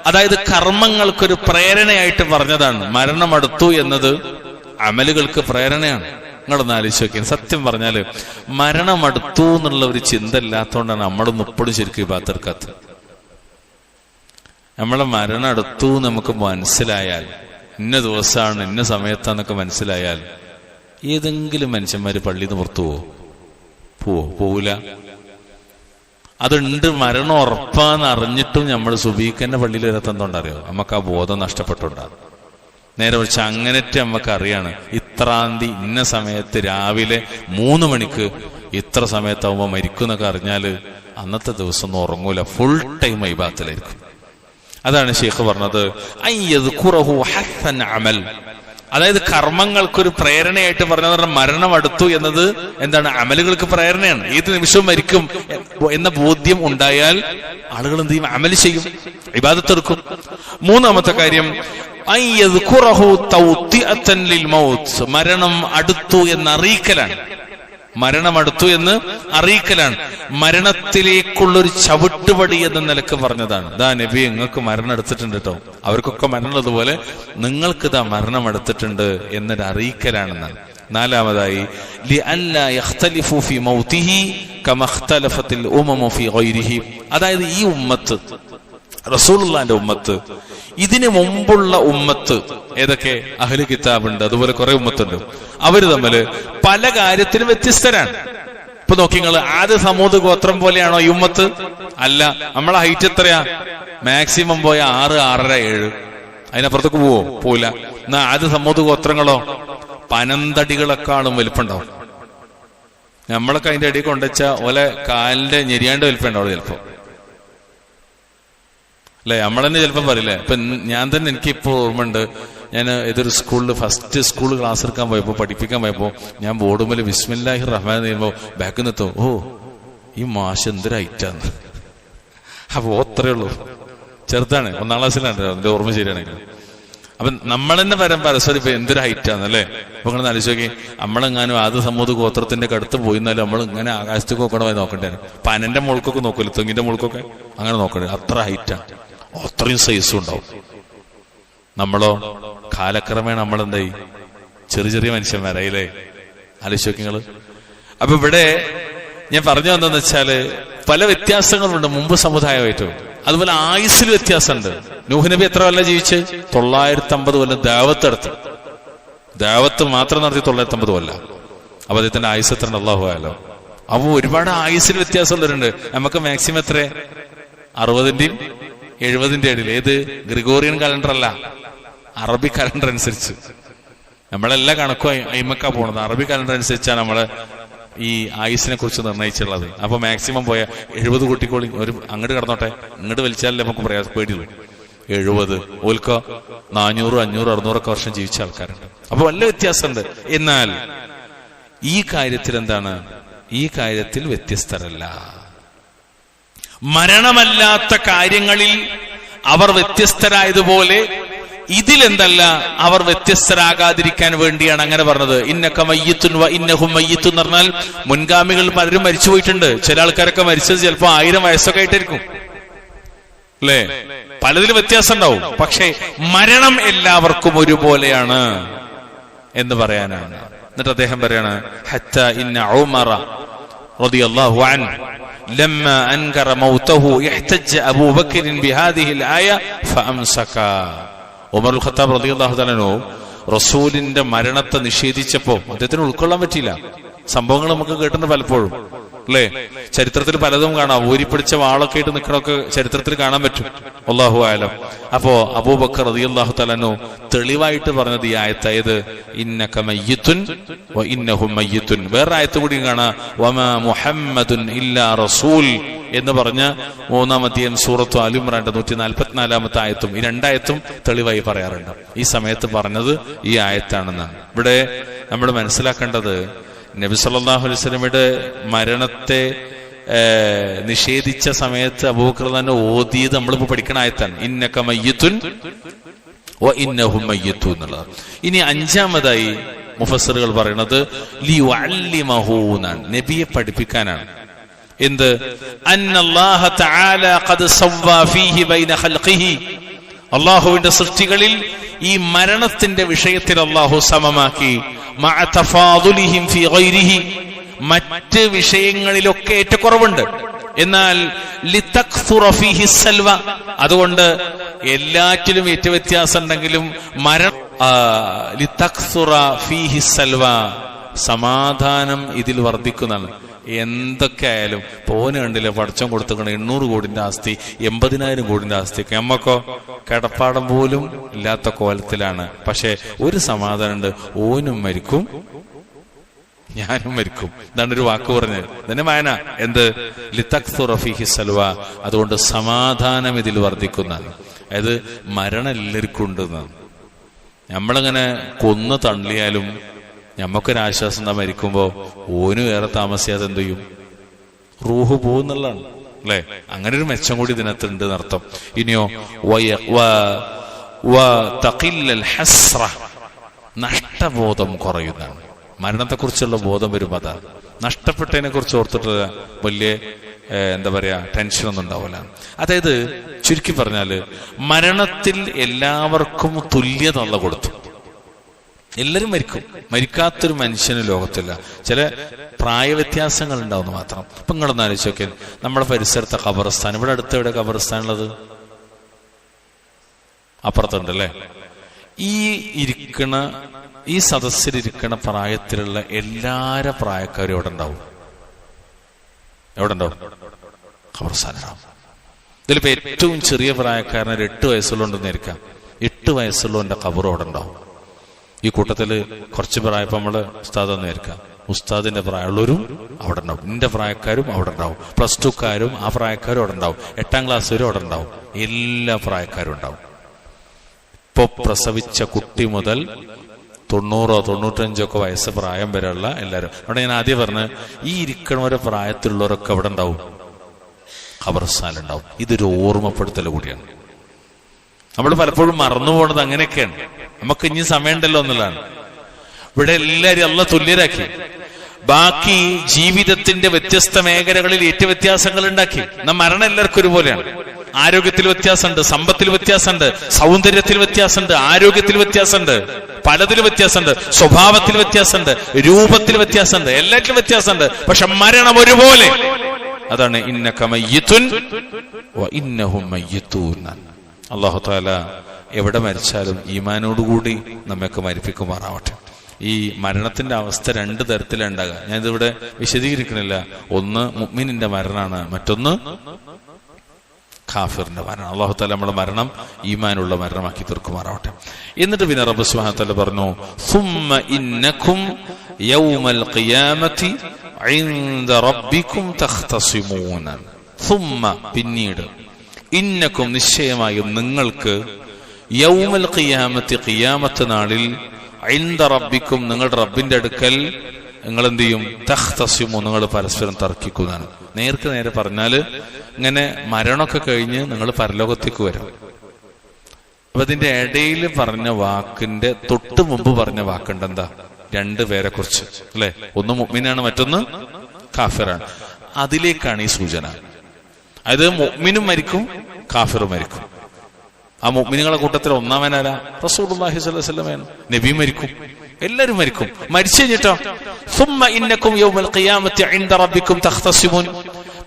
അതായത് കർമ്മങ്ങൾക്കൊരു പ്രേരണയായിട്ട് പറഞ്ഞതാണ്. മരണം അടുത്തു എന്നത് അമലുകൾക്ക് പ്രേരണയാണ്. നിങ്ങളൊന്ന് ആലോചിച്ച് നോക്കിയാൽ, സത്യം പറഞ്ഞാല് മരണം അടുത്തു എന്നുള്ള ഒരു ചിന്ത ഇല്ലാത്തതുകൊണ്ടാണ് നമ്മളൊന്നും ഇപ്പോഴും ശരിക്കും ഇബാദത്ത്. നമ്മളെ മരണം അടുത്തു നമുക്ക് മനസ്സിലായാൽ, ഇന്ന ദിവസമാണ് ഇന്ന സമയത്താന്നൊക്കെ മനസ്സിലായാൽ, ഏതെങ്കിലും മനുഷ്യന്മാര് പള്ളിയിൽ നിന്ന് പുറത്തു പോവൂല. അതുണ്ട്, മരണം ഉറപ്പാന്ന് അറിഞ്ഞിട്ടും നമ്മൾ സുബീഖന്റെ പള്ളിയിൽ വരാത്തതുകൊണ്ടറിയോ? നമുക്ക് ആ ബോധം നഷ്ടപ്പെട്ടുണ്ടാകും. നേരെ വെച്ച് അങ്ങനത്തെ നമുക്ക് അറിയാണ്, ഇത്രാം തീയതി ഇന്ന സമയത്ത് രാവിലെ 3 മണിക്ക് ഇത്ര സമയത്താവുമ്പോ മരിക്കും എന്നൊക്കെ അറിഞ്ഞാല് അന്നത്തെ ദിവസം ഒന്നും ഉറങ്ങൂല, ഫുൾ ടൈം ഇബാദത്തിലായിരിക്കും. അതാണ് ശൈഖ് പറഞ്ഞത് അയ്യദ്കുറഹു ഹസ്സൻ അമൽ, അതായത് കർമ്മങ്ങൾക്കൊരു പ്രേരണയായിട്ട് പറഞ്ഞത് മരണം അടുത്തു എന്നത് എന്താണ്? അമലുകൾക്ക് പ്രേരണയാണ്. ഏത് നിമിഷവും മരിക്കും എന്ന ബോധ്യം ഉണ്ടായാൽ ആളുകൾ എന്ത് ചെയ്യും? അമൽ ചെയ്യും, ഇബാദത്ത് എടുക്കും. മൂന്നാമത്തെ കാര്യം അയ്യദ്കുറഹു തൗതിഅതൻ ലിൽ മൗത്ത്, മരണം അടുത്തു എന്ന് അറിയിക്കലാണ്. മരണം അടുത്തു എന്ന് അറിയിക്കലാണ്, മരണത്തിലേക്കുള്ളൊരു ചവിട്ടുപടി എന്ന നിലക്ക് പറഞ്ഞതാണ്. ദാ നബി, നിങ്ങൾക്ക് മരണം എടുത്തിട്ടുണ്ട് കേട്ടോ, അവർക്കൊക്കെ മരണമുള്ളതുപോലെ നിങ്ങൾക്ക് ഇതാ മരണം എടുത്തിട്ടുണ്ട് എന്നൊരു അറിയിക്കലാണെന്നാണ്. നാലാമതായി ലിഅല്ലാ യഖ്തലിഫു ഫി മൗതിഹി കമാ ഇഖ്തലഫത്തിൽ ഉമമു ഫി ഗൈരിഹി, അതായത് ഈ ഉമ്മത്ത്, റസൂലുള്ളാഹിന്റെ ഉമ്മത്ത്, ഇതിനു മുമ്പുള്ള ഉമ്മത്ത് ഏതൊക്കെ അഹ്ലു കിതാബുണ്ട്, അതുപോലെ കുറെ ഉമ്മത്തുണ്ട്, അവര് തമ്മില് പല കാര്യത്തിലും വ്യത്യസ്തരാണ്. ഇപ്പൊ നോക്കി നിങ്ങൾ, ആദ്യ സമൂഹ ഗോത്രം പോലെയാണോ ഈ ഉമ്മത്ത്? അല്ല. നമ്മളെ ഹൈറ്റ് എത്രയാ? മാക്സിമം പോയ 6, 6.5, 7, അതിനപ്പുറത്തേക്ക് പോവില്ല. എന്നാ ആദ്യ സമൂഹ ഗോത്രങ്ങളോ പനന്തടികളെക്കാളും വലിപ്പുണ്ടാവും. നമ്മളൊക്കെ അതിന്റെ അടിയിൽ കൊണ്ടുവച്ച ഓലെ കാലിന്റെ ഞെരിയാണ്ട് വലിപ്പുണ്ടാവും ചിലപ്പോ, അല്ലെ? നമ്മളെന്നെ ചിലപ്പം പറയില്ലേ. ഇപ്പൊ ഞാൻ തന്നെ, എനിക്കിപ്പോ ഓർമ്മയുണ്ട്, ഞാൻ ഏതൊരു സ്കൂളിൽ ഫസ്റ്റ് സ്കൂൾ ക്ലാസ് എടുക്കാൻ പോയപ്പോ, പഠിപ്പിക്കാൻ പോയപ്പോ, ഞാൻ ബോർഡുമേൽ ബിസ്മില്ലാഹിർ റഹ്മാൻ എന്ന് പറയുമ്പോ ബാക്കിൽ നിന്നെത്തും, ഓ ഈ മാഷ് എന്തൊരു ഹൈറ്റാന്ന്. അപ്പൊ അത്രേ ഉള്ളൂ, ചെറുതാണ്, 1ാം ക്ലാസ്സിലാണ് അതിന്റെ ഓർമ്മ ശരിയാണെങ്കിൽ. അപ്പൊ നമ്മൾ തന്നെ പരസ്പരം ഇപ്പൊ എന്തൊരു ഹൈറ്റാന്നല്ലേ. അപ്പൊ ഇങ്ങനെ ആലോചിച്ച് നോക്കി, നമ്മളെങ്ങാനും ആദ്യ സമൂഹ ഗോത്രത്തിന്റെ അടുത്ത് പോയിന്നാലും നമ്മൾ ഇങ്ങനെ ആകാശത്തേക്ക് നോക്കണമായി നോക്കണ്ടേ. പനന്റെ മുൾക്കൊക്കെ നോക്കൂല, തെങ്ങിന്റെ മുൾക്കൊക്കെ അങ്ങനെ നോക്കണ്ടേ. അത്ര ഹൈറ്റാണ്, അത്രയും സൈസും ഉണ്ടാവും. നമ്മളോ കാലക്രമേണ നമ്മളെന്തായി ചെറിയ ചെറിയ മനുഷ്യന്മാരായില്ലേ. ആലോചിച്ച് നോക്കി നിങ്ങള്. അപ്പൊ ഇവിടെ ഞാൻ പറഞ്ഞു വന്നതെന്ന് വെച്ചാല് പല വ്യത്യാസങ്ങളുണ്ട് മുമ്പ് സമുദായമായിട്ടും. അതുപോലെ ആയുസ്സിൽ വ്യത്യാസമുണ്ട്. നൂഹ് നബി എത്ര കൊല്ലം ജീവിച്ച്? 950 കൊല്ലം ദാവത്ത് എടുത്ത്. ദാവത്ത് മാത്രം നടത്തി 950 കൊല്ലം. അപ്പൊ അദ്ദേഹത്തിന്റെ ആയുസ് എത്ര അല്ലാഹു ആലം. അപ്പൊ ഒരുപാട് ആയുസ്സിൽ വ്യത്യാസമുള്ളവരുണ്ട്. നമുക്ക് മാക്സിമം എത്ര? 60-ന്റെയും 70-ന്റെ ഇടയിൽ. ഏത്? ഗ്രിഗോറിയൻ കലണ്ടർ അല്ല, അറബി കലണ്ടർ അനുസരിച്ച്. നമ്മളെല്ലാ കണക്കും അയിമക്കാ പോണത്. അറബി കലണ്ടർ അനുസരിച്ചാണ് നമ്മള് ഈ ആയുസിനെ കുറിച്ച് നിർണയിച്ചുള്ളത്. അപ്പൊ മാക്സിമം പോയ 70 കുട്ടിക്കോളി ഒരു അങ്ങോട്ട് കിടന്നോട്ടെ, ഇങ്ങോട്ട് വലിച്ചാലേ നമുക്ക് പറയാൻ പേടിയുള്ളൂ. 70 ഓൽക്കോ 400, 500, 600 വർഷം ജീവിച്ച ആൾക്കാരുണ്ട്. അപ്പൊ വല്ല വ്യത്യാസമുണ്ട്. എന്നാൽ ഈ കാര്യത്തിൽ എന്താണ്? ഈ കാര്യത്തിൽ വ്യത്യസ്തരല്ല. മരണമല്ലാത്ത കാര്യങ്ങളിൽ അവർ വ്യത്യസ്തരായതുപോലെ ഇതിലെന്തല്ല, അവർ വ്യത്യസ്തരാകാതിരിക്കാൻ വേണ്ടിയാണ് അങ്ങനെ പറഞ്ഞത്. ഇന്നക മയ്യിത്തുൻ വ ഇന്നഹും മയ്യിത്തുൻ എന്ന് പറഞ്ഞാൽ മുൻഗാമികൾ പലരും മരിച്ചു പോയിട്ടുണ്ട്. ചില ആൾക്കാരൊക്കെ മരിച്ചത് ചിലപ്പോ 1000 വയസ്സൊക്കെ ആയിട്ടായിരിക്കും അല്ലേ. പലതിലും വ്യത്യാസം ഉണ്ടാവും. പക്ഷെ മരണം എല്ലാവർക്കും ഒരുപോലെയാണ് എന്ന് പറയാനാണ്. എന്നിട്ട് അദ്ദേഹം പറയാണ്, ഹത്ത ഇന്ന ഉമറ റളിയല്ലാഹു അൻഹു ലമ്മ അൻകറ മൗതഹു ഇഹ്തജ അബൂബക്കർ ബിഹാദിഹിൽ ആയ ഫഅംസക. ഉമറുൽ ഖത്താബ് റളിയല്ലാഹു തആല അൻഹു റസൂലിന്റെ മരണത്തെ നിഷേധിച്ചപ്പോ അദ്ദേഹത്തിന് ഉൾക്കൊള്ളാൻ പറ്റിയില്ല. സംഭവങ്ങൾ നമുക്ക് കേട്ടിട്ടുണ്ട് പലപ്പോഴും അല്ലേ. ചരിത്രത്തിൽ പലതും കാണാം. ഊരിപ്പിടിച്ച വാളൊക്കെ ആയിട്ട് നിൽക്കണമൊക്കെ ചരിത്രത്തിൽ കാണാൻ പറ്റും. അല്ലാഹു ആലം. അപ്പോ അബൂബക്കർ റളിയല്ലാഹു തആല അൻഹു തെളിവായിട്ട് പറഞ്ഞത് ഈ ആയത്ത്, ഇന്നക മയ്യിത്തുൻ വ ഇന്നഹും മയ്യിത്തുൻ. വേറെ ആയത്ത് കൂടി കാണാം, വമാ മുഹമ്മദുൻ ഇല്ലാ റസൂൽ എന്ന് പറഞ്ഞ 3-ാം അധ്യായം സൂറത്തു ആൽ ഇംറാന്റെ 144-ാമത്തെ ആയത്തും ഈ 2 ആയത്തും തെളിവായി പറയാറുണ്ട്. ഈ സമയത്ത് പറഞ്ഞത് ഈ ആയത്താണെന്നാണ്. ഇവിടെ നമ്മൾ മനസ്സിലാക്കേണ്ടത്, നബി സല്ലല്ലാഹു അലൈഹി വസല്ലമയുടെ മരണത്തെ നിഷേധിച്ച സമയത്ത് അബൂബക്കർ തന്നെ ഓതിയത് നമ്മളിപ്പോ പഠിക്കണ ആയത്താണ്, ഇന്നക മയ്യിത്തുൻ വ ഇന്നഹും മയ്യിത്തുൻ എന്നുള്ളത്. ഇനി 5-ാമതായി മുഫസ്സിറുകൾ പറയുന്നത് ലിയുഅല്ലിമഹു എന്നാണ്, നബിയെ പഠിപ്പിക്കാനാണ്. എന്ത്? അന്നല്ലാഹ തആല ഖദ് സവ്വാ ഫീഹി ബൈന ഖൽഖിഹി. അല്ലാഹുവിന്റെ സൃഷ്ടികളിൽ ഈ മരണത്തിന്റെ വിഷയത്തിൽ അല്ലാഹു സമമാക്കി. മഅ തഫാദുലിഹിം ഫീ ഗൈരിഹി, മറ്റ് വിഷയങ്ങളിലൊക്കെ ഏറ്റക്കുറവുണ്ട്. എന്നാൽ ലിതക്സുറ ഫീഹി സൽവ, അതുകൊണ്ട് എല്ലാറ്റിലും ഏറ്റ വ്യത്യാസം ഉണ്ടെങ്കിലും ലിതക്സുറ ഫീഹി സൽവ, സമാധാനം ഇതിൽ വർദ്ധിക്കുന്നതാണ്. എന്തൊക്കെ ആയാലും പോന് കണ്ടില്ല, പടച്ചം കൊടുത്തുകൊണ്ട് 800 കോടിന്റെ ആസ്തി, 80,000 കോടിന്റെ ആസ്തി, നമ്മക്കോ കിടപ്പാടം പോലും ഇല്ലാത്ത കോലത്തിലാണ്. പക്ഷെ ഒരു സമാധാനമുണ്ട്, ഓനും മരിക്കും ഞാനും മരിക്കും. ഇതാണ് ഒരു വാക്ക് പറഞ്ഞത്. തന്നെ വായന എന്ത്? ലിതക്സുറ ഫീഹി സൽവ, അതുകൊണ്ട് സമാധാനം ഇതിൽ വർദ്ധിക്കുന്നതാണ്. അതായത് മരണം എല്ലാവർക്കും ഉണ്ടെന്നാണ്. നമ്മളിങ്ങനെ കൊന്നു തള്ളിയാലും ഞമ്മക്കൊരാശ്വാസം എന്താ, മരിക്കുമ്പോ ഓന് വേറെ താമസിയാതെ എന്ത് ചെയ്യും? റൂഹ് പോകുന്നുള്ളതാണ് അല്ലെ. അങ്ങനെ ഒരു മെച്ചം കൂടി ഇതിനകത്തുണ്ട് എന്നർത്ഥം. ഇനിയോ നഷ്ടബോധം കുറയുന്നതാണ്. മരണത്തെക്കുറിച്ചുള്ള ബോധം വരുമ്പോൾ അതാണ്. നഷ്ടപ്പെട്ടതിനെ കുറിച്ച് ഓർത്തിട്ട് വലിയ എന്താ പറയാ ടെൻഷനൊന്നും ഉണ്ടാവില്ല. അതായത് ചുരുക്കി പറഞ്ഞാല് മരണത്തിൽ എല്ലാവർക്കും തുല്യത അല്ലാഹു കൊടുത്തു. എല്ലാരും മരിക്കും, മരിക്കാത്തൊരു മനുഷ്യന് ലോകത്തില്ല. ചില പ്രായവ്യത്യാസങ്ങൾ ഉണ്ടാവുന്ന മാത്രം. ഇപ്പൊ നിങ്ങളൊന്ന് ആലോചിച്ച് നോക്കിയാൽ നമ്മുടെ പരിസരത്തെ ഖബർസ്ഥാൻ, ഇവിടെ അടുത്ത് എവിടെ ഖബർസ്ഥാൻ ഉള്ളത്? അപ്പുറത്തുണ്ടല്ലേ. ഈ സദസ്സിലിരിക്കണ പ്രായത്തിലുള്ള എല്ലാര പ്രായക്കാരും എവിടെ ഉണ്ടാവും? എവിടെ ഉണ്ടാവും? ഖബർസ്ഥാനാവും. ഇതിലിപ്പോ ഏറ്റവും ചെറിയ പ്രായക്കാരന് 8 വയസ്സുള്ളതുണ്ടെന്ന് ഇരിക്കാം. 8 വയസ്സുള്ളവന്റെ ഖബർ അവിടെ ഉണ്ടാവും. ഈ കൂട്ടത്തില് കുറച്ച് പ്രായപ്പം നമ്മള് ഉസ്താദ് നേരിക്കാം, ഉസ്താദിന്റെ പ്രായമുള്ളവരും അവിടെ ഉണ്ടാവും, എന്റെ പ്രായക്കാരും അവിടെ ഉണ്ടാവും, പ്ലസ് 2കാരും ആ പ്രായക്കാരും അവിടെ ഉണ്ടാവും, 8ാം ക്ലാസ് വരും അവിടെ ഉണ്ടാവും, എല്ലാ പ്രായക്കാരും ഉണ്ടാവും. ഇപ്പൊ പ്രസവിച്ച കുട്ടി മുതൽ 90, 95 വയസ്സ് പ്രായം വരെയുള്ള എല്ലാവരും. അവിടെ ഞാൻ ആദ്യം പറഞ്ഞ് ഈ ഇരിക്കണവരെ പ്രായത്തിലുള്ളവരൊക്കെ അവിടെ ഉണ്ടാവും, ഖബർസ്ഥാനിലുണ്ടാവും. ഇതൊരു ഓർമ്മപ്പെടുത്തൽ കൂടിയാണ്. നമ്മൾ പലപ്പോഴും മറന്നു പോകുന്നത് അങ്ങനെയൊക്കെയാണ്. നമുക്ക് ഇനി സമയമുണ്ടല്ലോ എന്നുള്ളതാണ്. ഇവിടെ എല്ലാവരും അള്ളാഹ് തുല്യരാക്കി. ബാക്കി ജീവിതത്തിന്റെ വ്യത്യസ്ത മേഖലകളിൽ ഏറ്റവും വ്യത്യാസങ്ങൾ ഉണ്ടാക്കി. മരണം എല്ലാവർക്കും ഒരുപോലെയാണ്. ആരോഗ്യത്തിൽ വ്യത്യാസമുണ്ട്, സമ്പത്തിൽ വ്യത്യാസമുണ്ട്, സൗന്ദര്യത്തിൽ വ്യത്യാസമുണ്ട്, ആരോഗ്യത്തിൽ വ്യത്യാസമുണ്ട്, പലതിലും വ്യത്യാസമുണ്ട്, സ്വഭാവത്തിൽ വ്യത്യാസമുണ്ട്, രൂപത്തിൽ വ്യത്യാസമുണ്ട്, എല്ലാറ്റിലും വ്യത്യാസമുണ്ട്. പക്ഷെ മരണം ഒരുപോലെ. അതാണ് ഇന്നക മയ്യിത്തുൻ വ ഇന്നഹും മയ്യിത്തൂൻ. അല്ലാഹു തആല എവിടെ മരിച്ചാലും ഈമാനോടുകൂടി നമ്മയൊക്കെ മരിപ്പിക്കുമാറാവട്ടെ. ഈ മരണത്തിന്റെ അവസ്ഥ 2 തരത്തിലുണ്ടാകുക. ഞാനിതിവിടെ വിശദീകരിക്കണില്ല. ഒന്ന് മുഅ്മിനിന്റെ മരണമാണ്, മറ്റൊന്ന് കാഫിറിന്റെ മരണം. അല്ലാഹു തആല നമ്മുടെ മരണം ഈമാനുള്ള മരണമാക്കി തീർക്കുമാറാവട്ടെ. എന്നിട്ട് പിന്നെ റബ്ബ് സുബ്ഹാനഹു വ തആല പറഞ്ഞു, സുമ്മ ഇന്നകും യൗമൽ ഖിയാമത്തി ഇൻദ റബ്ബികും തഖ്തസിമൂന. സുമ്മ പിന്നീട്, ഇന്നകും നിശ്ചയമായും നിങ്ങൾക്ക്, യൗമൽ ഖിയാമത്തി ഖിയാമത്ത് നാളിൽ, ഇൻദ റബ്ബിക്കും നിങ്ങളുടെ റബ്ബിന്റെ അടുക്കൽ നിങ്ങൾ എന്ത് ചെയ്യും? തഖ്തസിമു നിങ്ങൾ പരസ്പരം തർക്കിക്കുന്നതാണ്. നേർക്ക് നേരെ പറഞ്ഞാല് ഇങ്ങനെ മരണമൊക്കെ കഴിഞ്ഞ് നിങ്ങൾ പരലോകത്തേക്ക് വരും. അപ്പൊ ഇതിന്റെ ഇടയിൽ പറഞ്ഞ വാക്കിന്റെ തൊട്ട് മുമ്പ് പറഞ്ഞ വാക്കുണ്ട് എന്താ? 2 പേരെ കുറിച്ച് അല്ലെ? ഒന്ന് മുഅ്മിനാണ്, മറ്റൊന്ന് കാഫിറാണ്. അതിലേക്കാണ് ഈ സൂചന. അതായത് മുഅ്മിനും മരിക്കും, കാഫിറും മരിക്കും. ആ മുഅ്മിനുകളുടെ കൂട്ടത്തിൽ ഒന്നാമനാരാ? റസൂലുള്ളാഹി സ്വല്ലല്ലാഹു അലൈഹി വസല്ലം. നബി മരിക്കും, എല്ലാവരും മരിക്കും. മരിച്ചു കഴിഞ്ഞിട്ടോ സുമ്മ ഇന്നകും യൗമൽ ഖിയാമത്തി ഇൻദ റബ്ബികും തഖ്തസിമൂൻ.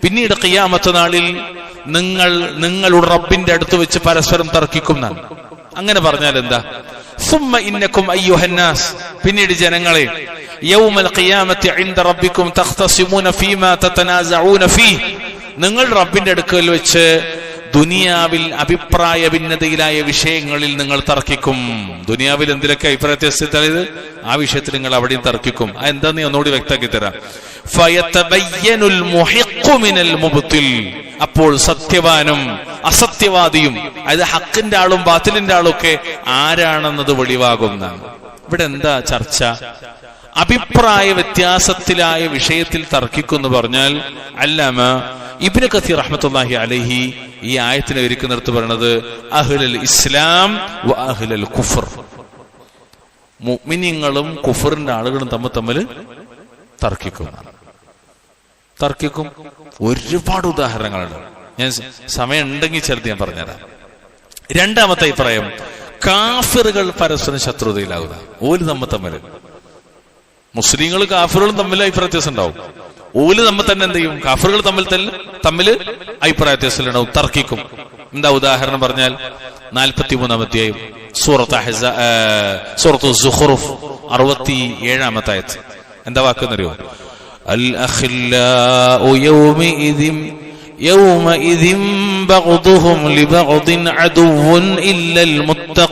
പിന്നീട് ഖിയാമത്ത് നാളിൽ നിങ്ങൾ നിങ്ങളുടെ റബ്ബിന്റെ അടുത്ത് വെച്ച് പരസ്പരം തർക്കിക്കും. അങ്ങനെ പറഞ്ഞാൽ എന്താ? സുമ്മ ഇന്നകും അയ്യുഹന്നാസ്, പിന്നീട് ജനങ്ങളെ, യൗമൽ ഖിയാമത്തി ഇൻദ റബ്ബികും തഖ്തസിമൂന ഫീമാ തതനാസഊന ഫീഹ്, നിങ്ങൾ റബ്ബിന്റെ അടുക്കൽ വെച്ച് ദുനിയാവിൽ അഭിപ്രായ ഭിന്നതയിലായ വിഷയങ്ങളിൽ നിങ്ങൾ തർക്കിക്കും. ദുനിയാവിൽ എന്തിലൊക്കെ അഭിപ്രായ വ്യത്യാസത്തിലായത് ആ വിഷയത്തിൽ നിങ്ങൾ അവിടെയും തർക്കിക്കും. എന്താ നീ ഒന്നുകൂടി വ്യക്തമാക്കി തരാം. ഫയതബയ്യനുൽ മുഹിഖു മിനൽ മുബ്തിൽ, അപ്പോൾ സത്യവാനും അസത്യവാദിയും, അതായത് ഹക്കിന്റെ ആളും ബാത്തിലിന്റെ ആളും ഒക്കെ ആരാണെന്നത് വെളിവാകുന്ന. ഇവിടെ എന്താ ചർച്ച? അഭിപ്രായ വ്യത്യാസത്തിലായ വിഷയത്തിൽ തർക്കിക്കുന്നു പറഞ്ഞാൽ അല്ലാമ ഇബ്നു കസീർ റഹ്മത്തുള്ളാഹി അലൈഹി ഈ ആയത്തിനെ ഒരുക്കുന്നിടത്ത് പറയുന്നത് അഹ്ലുൽ ഇസ്ലാം വ അഹ്ലുൽ കുഫർ, മുഅ്മിനീങ്ങളും കുഫറിന്റെ ആളുകളും തമ്മിൽ തർക്കിക്കും. ഒരുപാട് ഉദാഹരണങ്ങളുണ്ട്. ഞാൻ സമയം ഉണ്ടെങ്കിൽ ചിലത് ഞാൻ പറഞ്ഞുതരാം. രണ്ടാമത്തെ അഭിപ്രായം, കാഫിറുകൾ പരസ്പരം ശത്രുതയിലാവുക. ഓല് തമ്മിൽ, മുസ്ലിങ്ങൾ കാഫിറുകളും തമ്മിൽ അഭിപ്രായ വ്യത്യാസം ഉണ്ടാവും. ഓല് തമ്മിൽ തന്നെ എന്ത് ചെയ്യും? കാഫിറുകൾ തമ്മിൽ അഭിപ്രായ വ്യത്യാസമുണ്ടാവും, തർക്കിക്കും. എന്താ ഉദാഹരണം പറഞ്ഞാൽ 43-ാം അധ്യായം സൂറത്തു സുഖ്റുഫ് 67-ാമത്തെ ആയത്ത്. എന്താ വാക്കെന്നറിയോ? അൽ അഖില്ലാഉ യൗമഇദിൻ ബഗ്ദുഹും ലിബഗ്ദിൻ അദുവ്വുൻ ഇല്ലൽ മുത്തഖീൻ.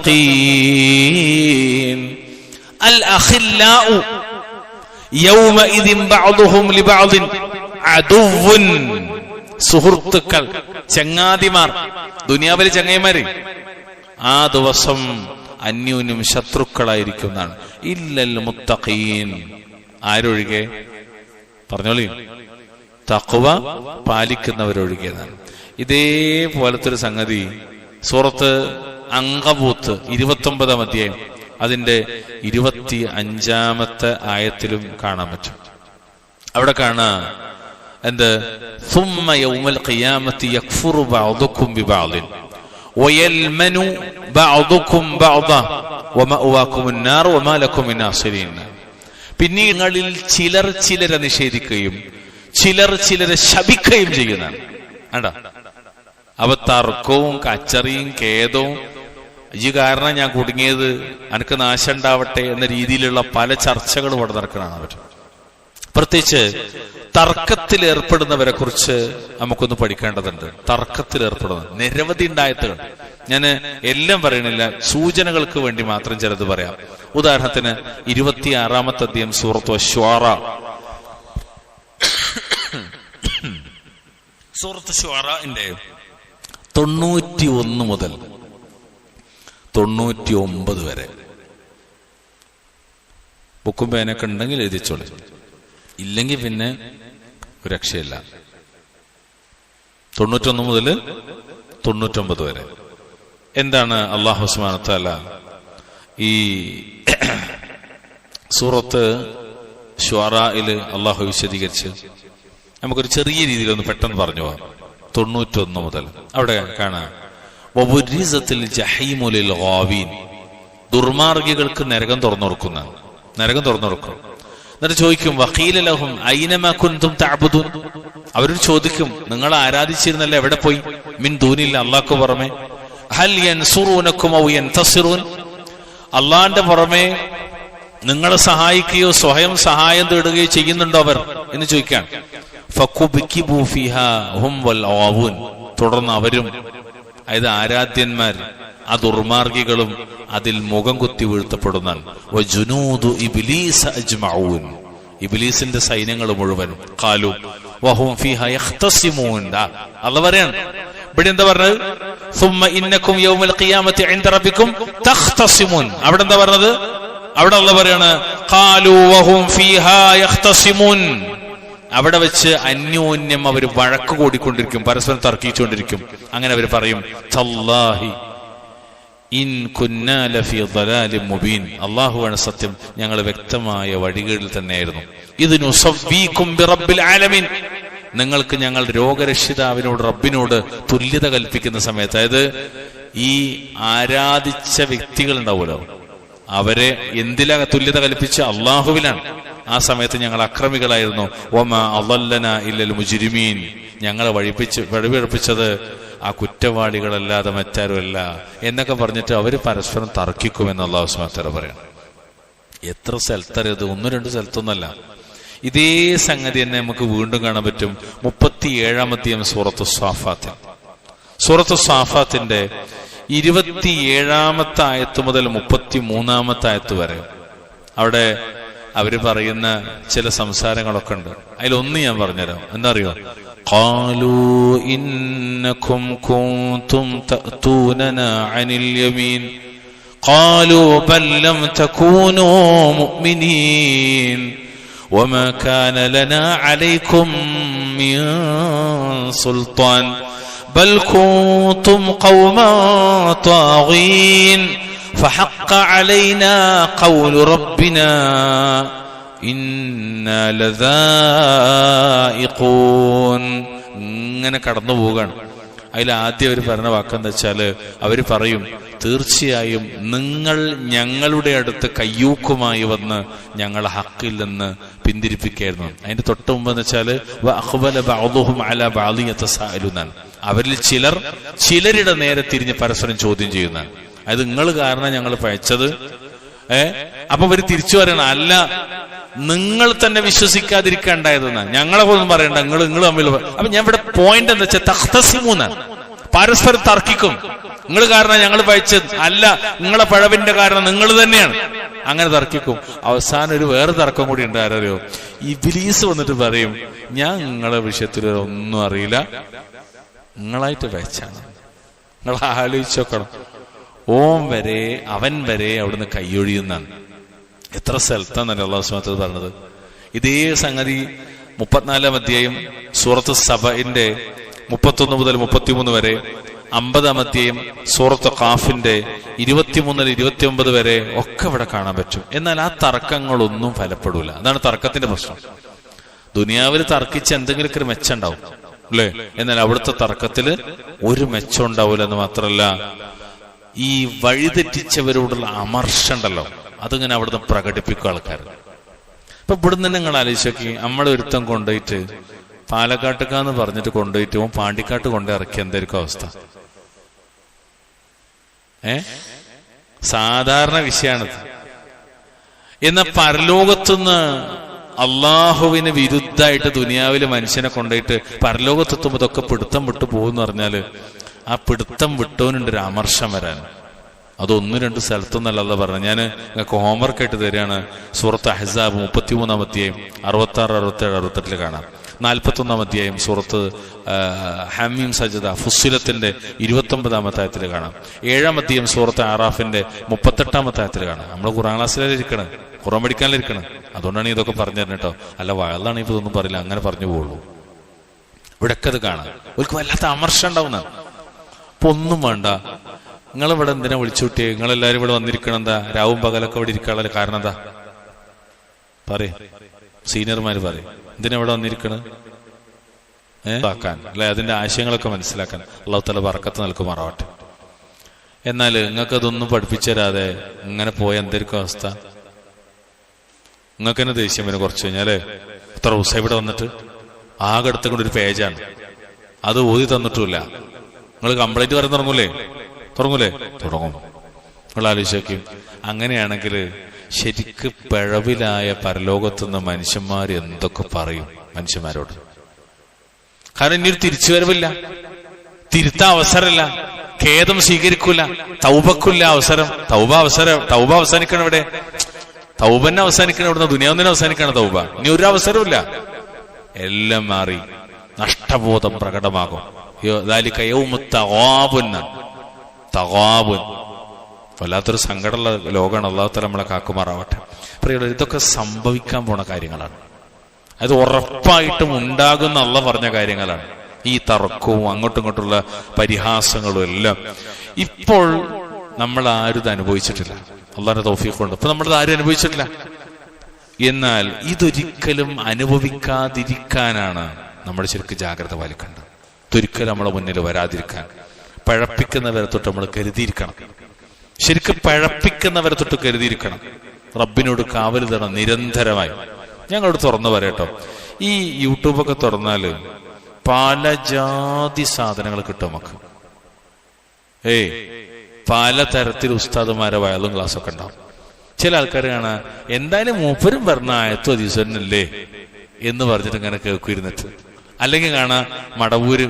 അൽ അഖില്ലാഉ യൗമഇദിൻ ബഅ്ദുഹും ലിബഅ്ദിൻ അദുവ്വുൻ, സുഹൃത്തുക്കൾ, ചങ്ങാതിമാർ, ദുനിയാവിലെ ചങ്ങായിമാര് ആ ദിവസം അന്യോന്യം ശത്രുക്കളായിരിക്കുന്നതാണ്. ഇല്ലൽ മുത്തഖീൻ, ആരൊഴികെ? പറഞ്ഞോളി, തഖ്വ പാലിക്കുന്നവരൊഴികെന്നാണ്. ഇതേപോലത്തെ ഒരു സംഗതി സൂറത്ത് അങ്കബൂത്ത് 29-ാം അധ്യായം അതിന്റെ 25-ാമത്തെ ആയത്തിലും കാണാൻ പറ്റും. അവിടെ കാണാ എന്ത്? സുമ്മ യൗമൽ ഖിയാമത്തി യക്ഫുറു ബഅ്ദുകും ബിബഅ്ദിൻ വയൽമനു ബഅ്ദുകും ബഅ്ദ വമഅവാകുമുൻ നാർ വമാ ലക്കും മിൻ നാസിരീൻ. പിന്നീട് നിങ്ങളിൽ ചിലർ ചിലരെ നിഷേധിക്കുകയും ചിലർ ചിലരെ ശപിക്കുകയും ചെയ്യുന്നതാണ്. കണ്ടോ? അവ തർക്കവും കച്ചറിയും ഖേദവും, ഈ കാരണം ഞാൻ കുടുങ്ങിയത്, എനിക്ക് നാശം ഉണ്ടാവട്ടെ എന്ന രീതിയിലുള്ള പല ചർച്ചകളും ഇവിടെ നടക്കണതാണ് പറ്റും. പ്രത്യേകിച്ച് തർക്കത്തിൽ ഏർപ്പെടുന്നവരെ കുറിച്ച് നമുക്കൊന്ന് പഠിക്കേണ്ടതുണ്ട്. തർക്കത്തിൽ ഏർപ്പെടുന്നത് നിരവധി ഉണ്ടായത്തുകൾ. ഞാൻ എല്ലാം പറയണില്ല, സൂചനകൾക്ക് വേണ്ടി മാത്രം ചിലത് പറയാം. ഉദാഹരണത്തിന് 26-ാമത്തെ അധ്യായം സൂറത്തു അശ്ശുആറ, സൂറത്ത് ശുആറയുടെ 91 മുതൽ 99 വരെ ബുക്കും പേനൊക്കെ ഉണ്ടെങ്കിൽ എഴുതിച്ചോളി, ഇല്ലെങ്കിൽ പിന്നെ ഒരു രക്ഷയില്ല. 91 മുതൽ 99 വരെ. എന്താണ് അല്ലാഹു സുബ്ഹാനഹു വ തആല ഈ സൂറത്ത് ശുഅറായിൽ അല്ലാഹു വിശദീകരിച്ച് നമുക്കൊരു ചെറിയ രീതിയിലൊന്ന് പെട്ടെന്ന് പറഞ്ഞു പോവാം. 91 മുതൽ അവിടെ കാണാം, വബുരിസത്തിൽ ജഹീമു ലിൽ ഗാവീൻ, ദുർമാർഗികൾക്ക് നരകം തുറന്നു കൊടുക്കും. എന്നിട്ട് ചോദിക്കും, വഖീല ലഹും ഐനമാ കുൻതും തഅബുദൂൻ, അവരോട് ചോദിക്കും, നിങ്ങൾ ആരാധിച്ചിരുന്നല്ലോ എവിടെ പോയി? മിൻ ദൂനില്ല, അല്ലാഹുക്ക് പുറമെ. ഹൽ യൻസുറൂനകും ഔ യൻതസിറൂൻ, അള്ളാന്റെ പുറമെ നിങ്ങളെ സഹായിക്കുകയോ സ്വയം സഹായം തേടുകയോ ചെയ്യുന്നുണ്ടോ അവർ എന്ന് ചോദിക്കാൻ. ഫകുബ്കിബു ഫീഹാ ഹും വൽ ഗാവൂൻ, തുടർന്ന് അവരും, അതായത് ആരാധ്യന്മാർ, ആ ദുർമാർഗികളും അതിൽ മുഖം കുത്തി വീഴ്ത്തപ്പെടുന്നതാണ്. വജുനൂദു ഇബ്ലീസ അജ്മഊൻ, ഇബ്ലീസിന്റെ സൈന്യങ്ങൾ മുഴുവൻ. ഖാലു വഹും ഫീഹാ യഖ്തസിമൂൻ, അല്ലാഹു പറയാണ് ഇവിടെ എന്താ പറഞ്ഞത്? സുമ്മ ഇന്നകും യൗമൽ ഖിയാമത്തി ഇൻദ റബ്ബികും തഖ്തസിമൂൻ. അവിടെ എന്താ പറഞ്ഞത്? അവിടെ അല്ലാഹു പറയാണ് ഖാലു വഹും ഫീഹാ യഖ്തസിമൂൻ, അവിടെ വെച്ച് അന്യോന്യം അവർ വഴക്ക് കൂടിക്കൊണ്ടിരിക്കും, പരസ്പരം തർക്കിച്ചുകൊണ്ടിരിക്കും. അങ്ങനെ അവർ പറയും, തല്ലാഹി ഇൻ കുന്നാ ലഫീ ളലാലിൻ മുബീൻ, അല്ലാഹുവാണ് സത്യം, ഞങ്ങൾ വ്യക്തമായ വഴികളിൽ തന്നെയായിരുന്നു. ഇത് നുസവ്വീകും ബിറബ്ബിൽ ആലമീൻ, നിങ്ങൾക്ക് ഞങ്ങൾ രോഗരക്ഷിതാവിനോട് റബ്ബിനോട് തുല്യത കൽപ്പിക്കുന്ന സമയത്ത്, അതായത് ഈ ആരാധിച്ച വ്യക്തികൾ ഉണ്ടാവുമല്ലോ, അവരെ എന്തിലാ തുല്യത കൽപ്പിച്ച? അള്ളാഹുവിലാണ്. ആ സമയത്ത് ഞങ്ങൾ അക്രമികളായിരുന്നു. വമാ അളല്ലനാ ഇല്ലൽ മുജ്രിമീൻ, ഞങ്ങളെ വഴിപിഴപ്പിച്ചത് ആ കുറ്റവാളികളല്ലാതെ മറ്റാരുമല്ല എന്നൊക്കെ പറഞ്ഞിട്ട് അവര് പരസ്പരം തർക്കിക്കുമെന്ന് അല്ലാഹു സുബ്ഹാനഹു വ തആല പറയണം. എത്ര സ്ഥലത്തറിയത്? 1-2 സ്ഥലത്തൊന്നല്ല. ഇതേ സംഗതി തന്നെ നമുക്ക് വീണ്ടും കാണാൻ പറ്റും 37-ാം അധ്യായം സൂറത്തു സ്വാഫാത്തിന്റെ 27-ാമത്തെ ആയത്ത് മുതൽ 33-ാമത്തെ ആയത്ത് വരെ. അവിടെ അവര് പറയുന്ന ചില സംസാരങ്ങളൊക്കെ ഉണ്ട്. അതിലൊന്ന് ഞാൻ പറഞ്ഞുതരാം. എന്താ അറിയോ? ഖാലൂ ഇന്നകും കുൻതും തഅതൂനനാ അനിൽ യമീൻ ഖാലൂ ബൽ ലം തകൂനൂ മുഅ്മിനീൻ വമാ കാന ലനാ അലൈക്കും മിൻ സുൽത്താൻ ബൽ കുൻതും ഖൗമാൻ ത്വാഗീൻ فحق علينا قول ربنا إنا لذائقون. ഇങ്ങനെ കടന്നു പോവുകയാണ്. അതിൽ ആദ്യം അവർ പറഞ്ഞ വാക്കെന്താ വെച്ചാല്, അവര് പറയും, തീർച്ചയായും നിങ്ങൾ ഞങ്ങളുടെ അടുത്ത് കയ്യൂക്കുമായി വന്ന് ഞങ്ങളെ ഹക്കിൽ നിന്ന് പിന്തിരിപ്പിക്കായിരുന്നു. അതിന്റെ തൊട്ട് മുമ്പ് എന്ന് വെച്ചാല് അവരിൽ ചിലരുടെ നേരെ തിരിഞ്ഞ് പരസ്പരം ചോദ്യം ചെയ്യുന്നതാണ്. അത് നിങ്ങൾ കാരണം ഞങ്ങൾ പഴച്ചത്. അപ്പൊ അവര് തിരിച്ചു പറയണം, അല്ല നിങ്ങൾ തന്നെ വിശ്വസിക്കാതിരിക്കാണ്ടായതെന്നാ, ഞങ്ങളെ പോലും പറയണ്ട, നിങ്ങൾ തമ്മിൽ. അപ്പൊ ഞാൻ ഇവിടെ പോയിന്റ് എന്താ വെച്ചാൽ തഖ്തസിമൂന്നാണ്, പരസ്പരം തർക്കിക്കും. നിങ്ങൾ കാരണം ഞങ്ങൾ പഴച്ചത് അല്ല, നിങ്ങളെ പഴവിന്റെ കാരണം നിങ്ങൾ തന്നെയാണ്. അങ്ങനെ തർക്കിക്കും. അവസാനം ഒരു വേറെ തർക്കം കൂടി ഉണ്ട്. ആരറിയോ? ഇബ്ലീസ് വന്നിട്ട് പറയും, ഞാൻ നിങ്ങളെ വിഷയത്തിൽ ഒന്നും അറിയില്ല, നിങ്ങളായിട്ട് പഴച്ചാണ്. നിങ്ങൾ ആലോചിച്ച് നോക്കണം. അവൻ വരെ അവിടുന്ന് കൈയൊഴിയുന്നാണ്. എത്ര സ്ഥലത്താന്നല്ലേ അല്ലാഹു സുബ്ഹാനഹു വ തആല പറഞ്ഞത്. ഇതേ സംഗതി 34-ാം അധ്യായം സൂറത്ത് സബഇന്റെ 31 മുതൽ 33 വരെ, 50-ാം അധ്യായം സൂറത്ത് ഖാഫിന്റെ 23 മുതൽ 29 വരെ ഒക്കെ ഇവിടെ കാണാൻ പറ്റും. എന്നാൽ ആ തർക്കങ്ങളൊന്നും ഫലപ്പെടൂല. അതാണ് തർക്കത്തിന്റെ പ്രശ്നം. ദുനിയാവിൽ തർക്കിച്ച് എന്തെങ്കിലുമൊക്കെ ഒരു മെച്ചം ഉണ്ടാവും അല്ലേ? എന്നാൽ അവിടുത്തെ തർക്കത്തില് ഒരു മെച്ചം ഉണ്ടാവൂല. എന്ന് മാത്രല്ല, ഈ വഴിതെറ്റിച്ചവരോടുള്ള അമർഷം ഉണ്ടല്ലോ, അതിങ്ങനെ അവിടുന്ന് പ്രകടിപ്പിക്കും ആൾക്കാർ. ഇപ്പൊ ഇവിടുന്ന് നിങ്ങൾ ആലോചിച്ചോക്കി, നമ്മളെ ഒരുത്തം കൊണ്ടുപോയിട്ട് പാലക്കാട്ടുകാന്ന് പറഞ്ഞിട്ട് കൊണ്ടുപോയിട്ട് പാണ്ടിക്കാട്ട് കൊണ്ടു ഇറക്കി, എന്തായിരിക്കും അവസ്ഥ? സാധാരണ വിഷയമാണിത്. എന്ന പരലോകത്തുനിന്ന് അള്ളാഹുവിന് വിരുദ്ധമായിട്ട് ദുനിയാവില് മനുഷ്യനെ കൊണ്ടുപോയിട്ട് പരലോകത്തെത്തുമ്പോ ഇതൊക്കെ പിടുത്തം വിട്ടു പോകുമെന്ന് പറഞ്ഞാല്, ആ പിടുത്തം വിട്ടവനുണ്ടൊരു അമർഷം വരാൻ. അത് 1-2 സ്ഥലത്തൊന്നല്ല പറഞ്ഞു. ഞാൻ നിങ്ങൾക്ക് ഹോംവർക്ക് ആയിട്ട് തരികയാണ്. സൂറത്ത് അഹ്സാബ് 33-ാം അധ്യായം 66, 67, 68 കാണാം. 41 അധ്യായം സൂറത്ത് ഹമീം സജദ ഫുസ്സിലത്തിന്റെ 29 ആയത്തിൽ കാണാം. 7 അധ്യായം സൂറത്ത് ആറാഫിന്റെ 38 ആയത്തിൽ കാണാം. നമ്മൾ ഖുർആൻ ക്ലാസ്സിലിരിക്കണം, ഖുർആൻ പഠിക്കാനിരിക്കണം. അതുകൊണ്ടാണ് ഇതൊക്കെ പറഞ്ഞു തരുന്നത് കേട്ടോ. അല്ല വയലാണ് ഇപ്പൊ ഇതൊന്നും പറയില്ല, അങ്ങനെ പറഞ്ഞു പോകുള്ളൂ. ഇവിടെയൊക്കെ അത് കാണാം. അവർക്ക് വല്ലാത്ത അമർഷം ഉണ്ടാവുന്നതാണ്. അപ്പൊ ഒന്നും വേണ്ട, നിങ്ങളിവിടെ എന്തിനാ വിളിച്ചുകൂട്ടിയേ? നിങ്ങളെല്ലാരും ഇവിടെ വന്നിരിക്കണം എന്താ? രാവും പകലൊക്കെ ഇവിടെ ഇരിക്കാനുള്ള കാരണം എന്താ? പറയും, സീനിയർമാര് പറയും, എന്തിനാ ഇവിടെ വന്നിരിക്കണത്? അല്ലെ, അതിന്റെ ആശയങ്ങളൊക്കെ മനസ്സിലാക്കാൻ അല്ലാഹു തആല ബറക്കത്ത് നൽകുമാറാവട്ടെ. എന്നാൽ നിങ്ങൾക്കതൊന്നും പഠിപ്പിച്ചു തരാതെ ഇങ്ങനെ പോയ എന്തായിരിക്കും അവസ്ഥ? നിങ്ങൾക്ക് തന്നെ ദേഷ്യം വരും കുറച്ച് കഴിഞ്ഞാല്. ഇത്ര ദിവസം ഇവിടെ വന്നിട്ട് ആകെ എടുത്തുകൊണ്ടൊരു പേജാണ്, അത് ഓതി തന്നിട്ടുമില്ല. നിങ്ങൾ കംപ്ലൈന്റ് പറയാൻ തുടങ്ങൂലേ? തുടങ്ങും. നിങ്ങൾ ആലോചിക്കും. അങ്ങനെയാണെങ്കിൽ ശരിക്ക് പിഴവിലായ പരലോകത്തുനിന്ന് മനുഷ്യന്മാർ എന്തൊക്കെ പറയും മനുഷ്യന്മാരോട്? കാരണം ഇനിയൊരു തിരിച്ചുവരവില്ല, തിരുത്താൻ അവസരമില്ല, ഖേദം സ്വീകരിക്കൂല, തൗബക്കില്ല അവസരം. തൗബ അവസാനിക്കണം ഇവിടെ, തൗബന്നെ അവസാനിക്കണം ഇവിടുന്ന്, ദുനിയാവിനെ അവസാനിക്കണം തൗബ. ഇനി ഒരു അവസരമില്ല, എല്ലാം മാറി നഷ്ടബോധം പ്രകടമാകും. വല്ലാത്തൊരു സങ്കടമുള്ള ലോകമാണ്. അല്ലാഹു തആല നമ്മളെ കാക്കുമാറാവട്ടെ. പ്രിയമുള്ളവരെ, ഇതൊക്കെ സംഭവിക്കാൻ പോണ കാര്യങ്ങളാണ്. അത് ഉറപ്പായിട്ടും ഉണ്ടാകുന്ന അള്ളാഹ് പറഞ്ഞ കാര്യങ്ങളാണ്. ഈ തർക്കവും അങ്ങോട്ടും ഇങ്ങോട്ടുള്ള പരിഹാസങ്ങളും എല്ലാം ഇപ്പോൾ നമ്മൾ ആരും ഇത് അനുഭവിച്ചിട്ടില്ല. അള്ളാഹിന്റെ തൗഫീഖ് കൊണ്ട് ഇപ്പൊ നമ്മളത് ആരും അനുഭവിച്ചിട്ടില്ല. എന്നാൽ ഇതൊരിക്കലും അനുഭവിക്കാതിരിക്കാനാണ് നമ്മൾ ശരിക്കും ജാഗ്രത പാലിക്കേണ്ടത്. ഇതൊരിക്കലും നമ്മളെ മുന്നിൽ വരാതിരിക്കാൻ പഴപ്പിക്കുന്നവരെ തൊട്ട് നമ്മൾ കരുതിയിരിക്കണം. ശരിക്കും പഴപ്പിക്കുന്നവരെ തൊട്ട് കരുതിയിരിക്കണം. റബ്ബിനോട് കാവൽ തരണം നിരന്തരമായി. ഞങ്ങളോട് തുറന്നു പറയട്ടോ, ഈ യൂട്യൂബൊക്കെ തുറന്നാല് പല ജാതി സാധനങ്ങൾ കിട്ടും നമുക്ക്. പലതരത്തിൽ ഉസ്താദുമാരെ വയലും ക്ലാസ്സൊക്കെ ഉണ്ടാവും. ചില ആൾക്കാർ കാണാൻ എന്തായാലും മൂപ്പരും പറഞ്ഞ ആയത്തോ ദിവസല്ലേ എന്ന് പറഞ്ഞിട്ട് ഇങ്ങനെ കേൾക്കുന്നിട്ട്. അല്ലെങ്കിൽ കാണാൻ മടവൂര്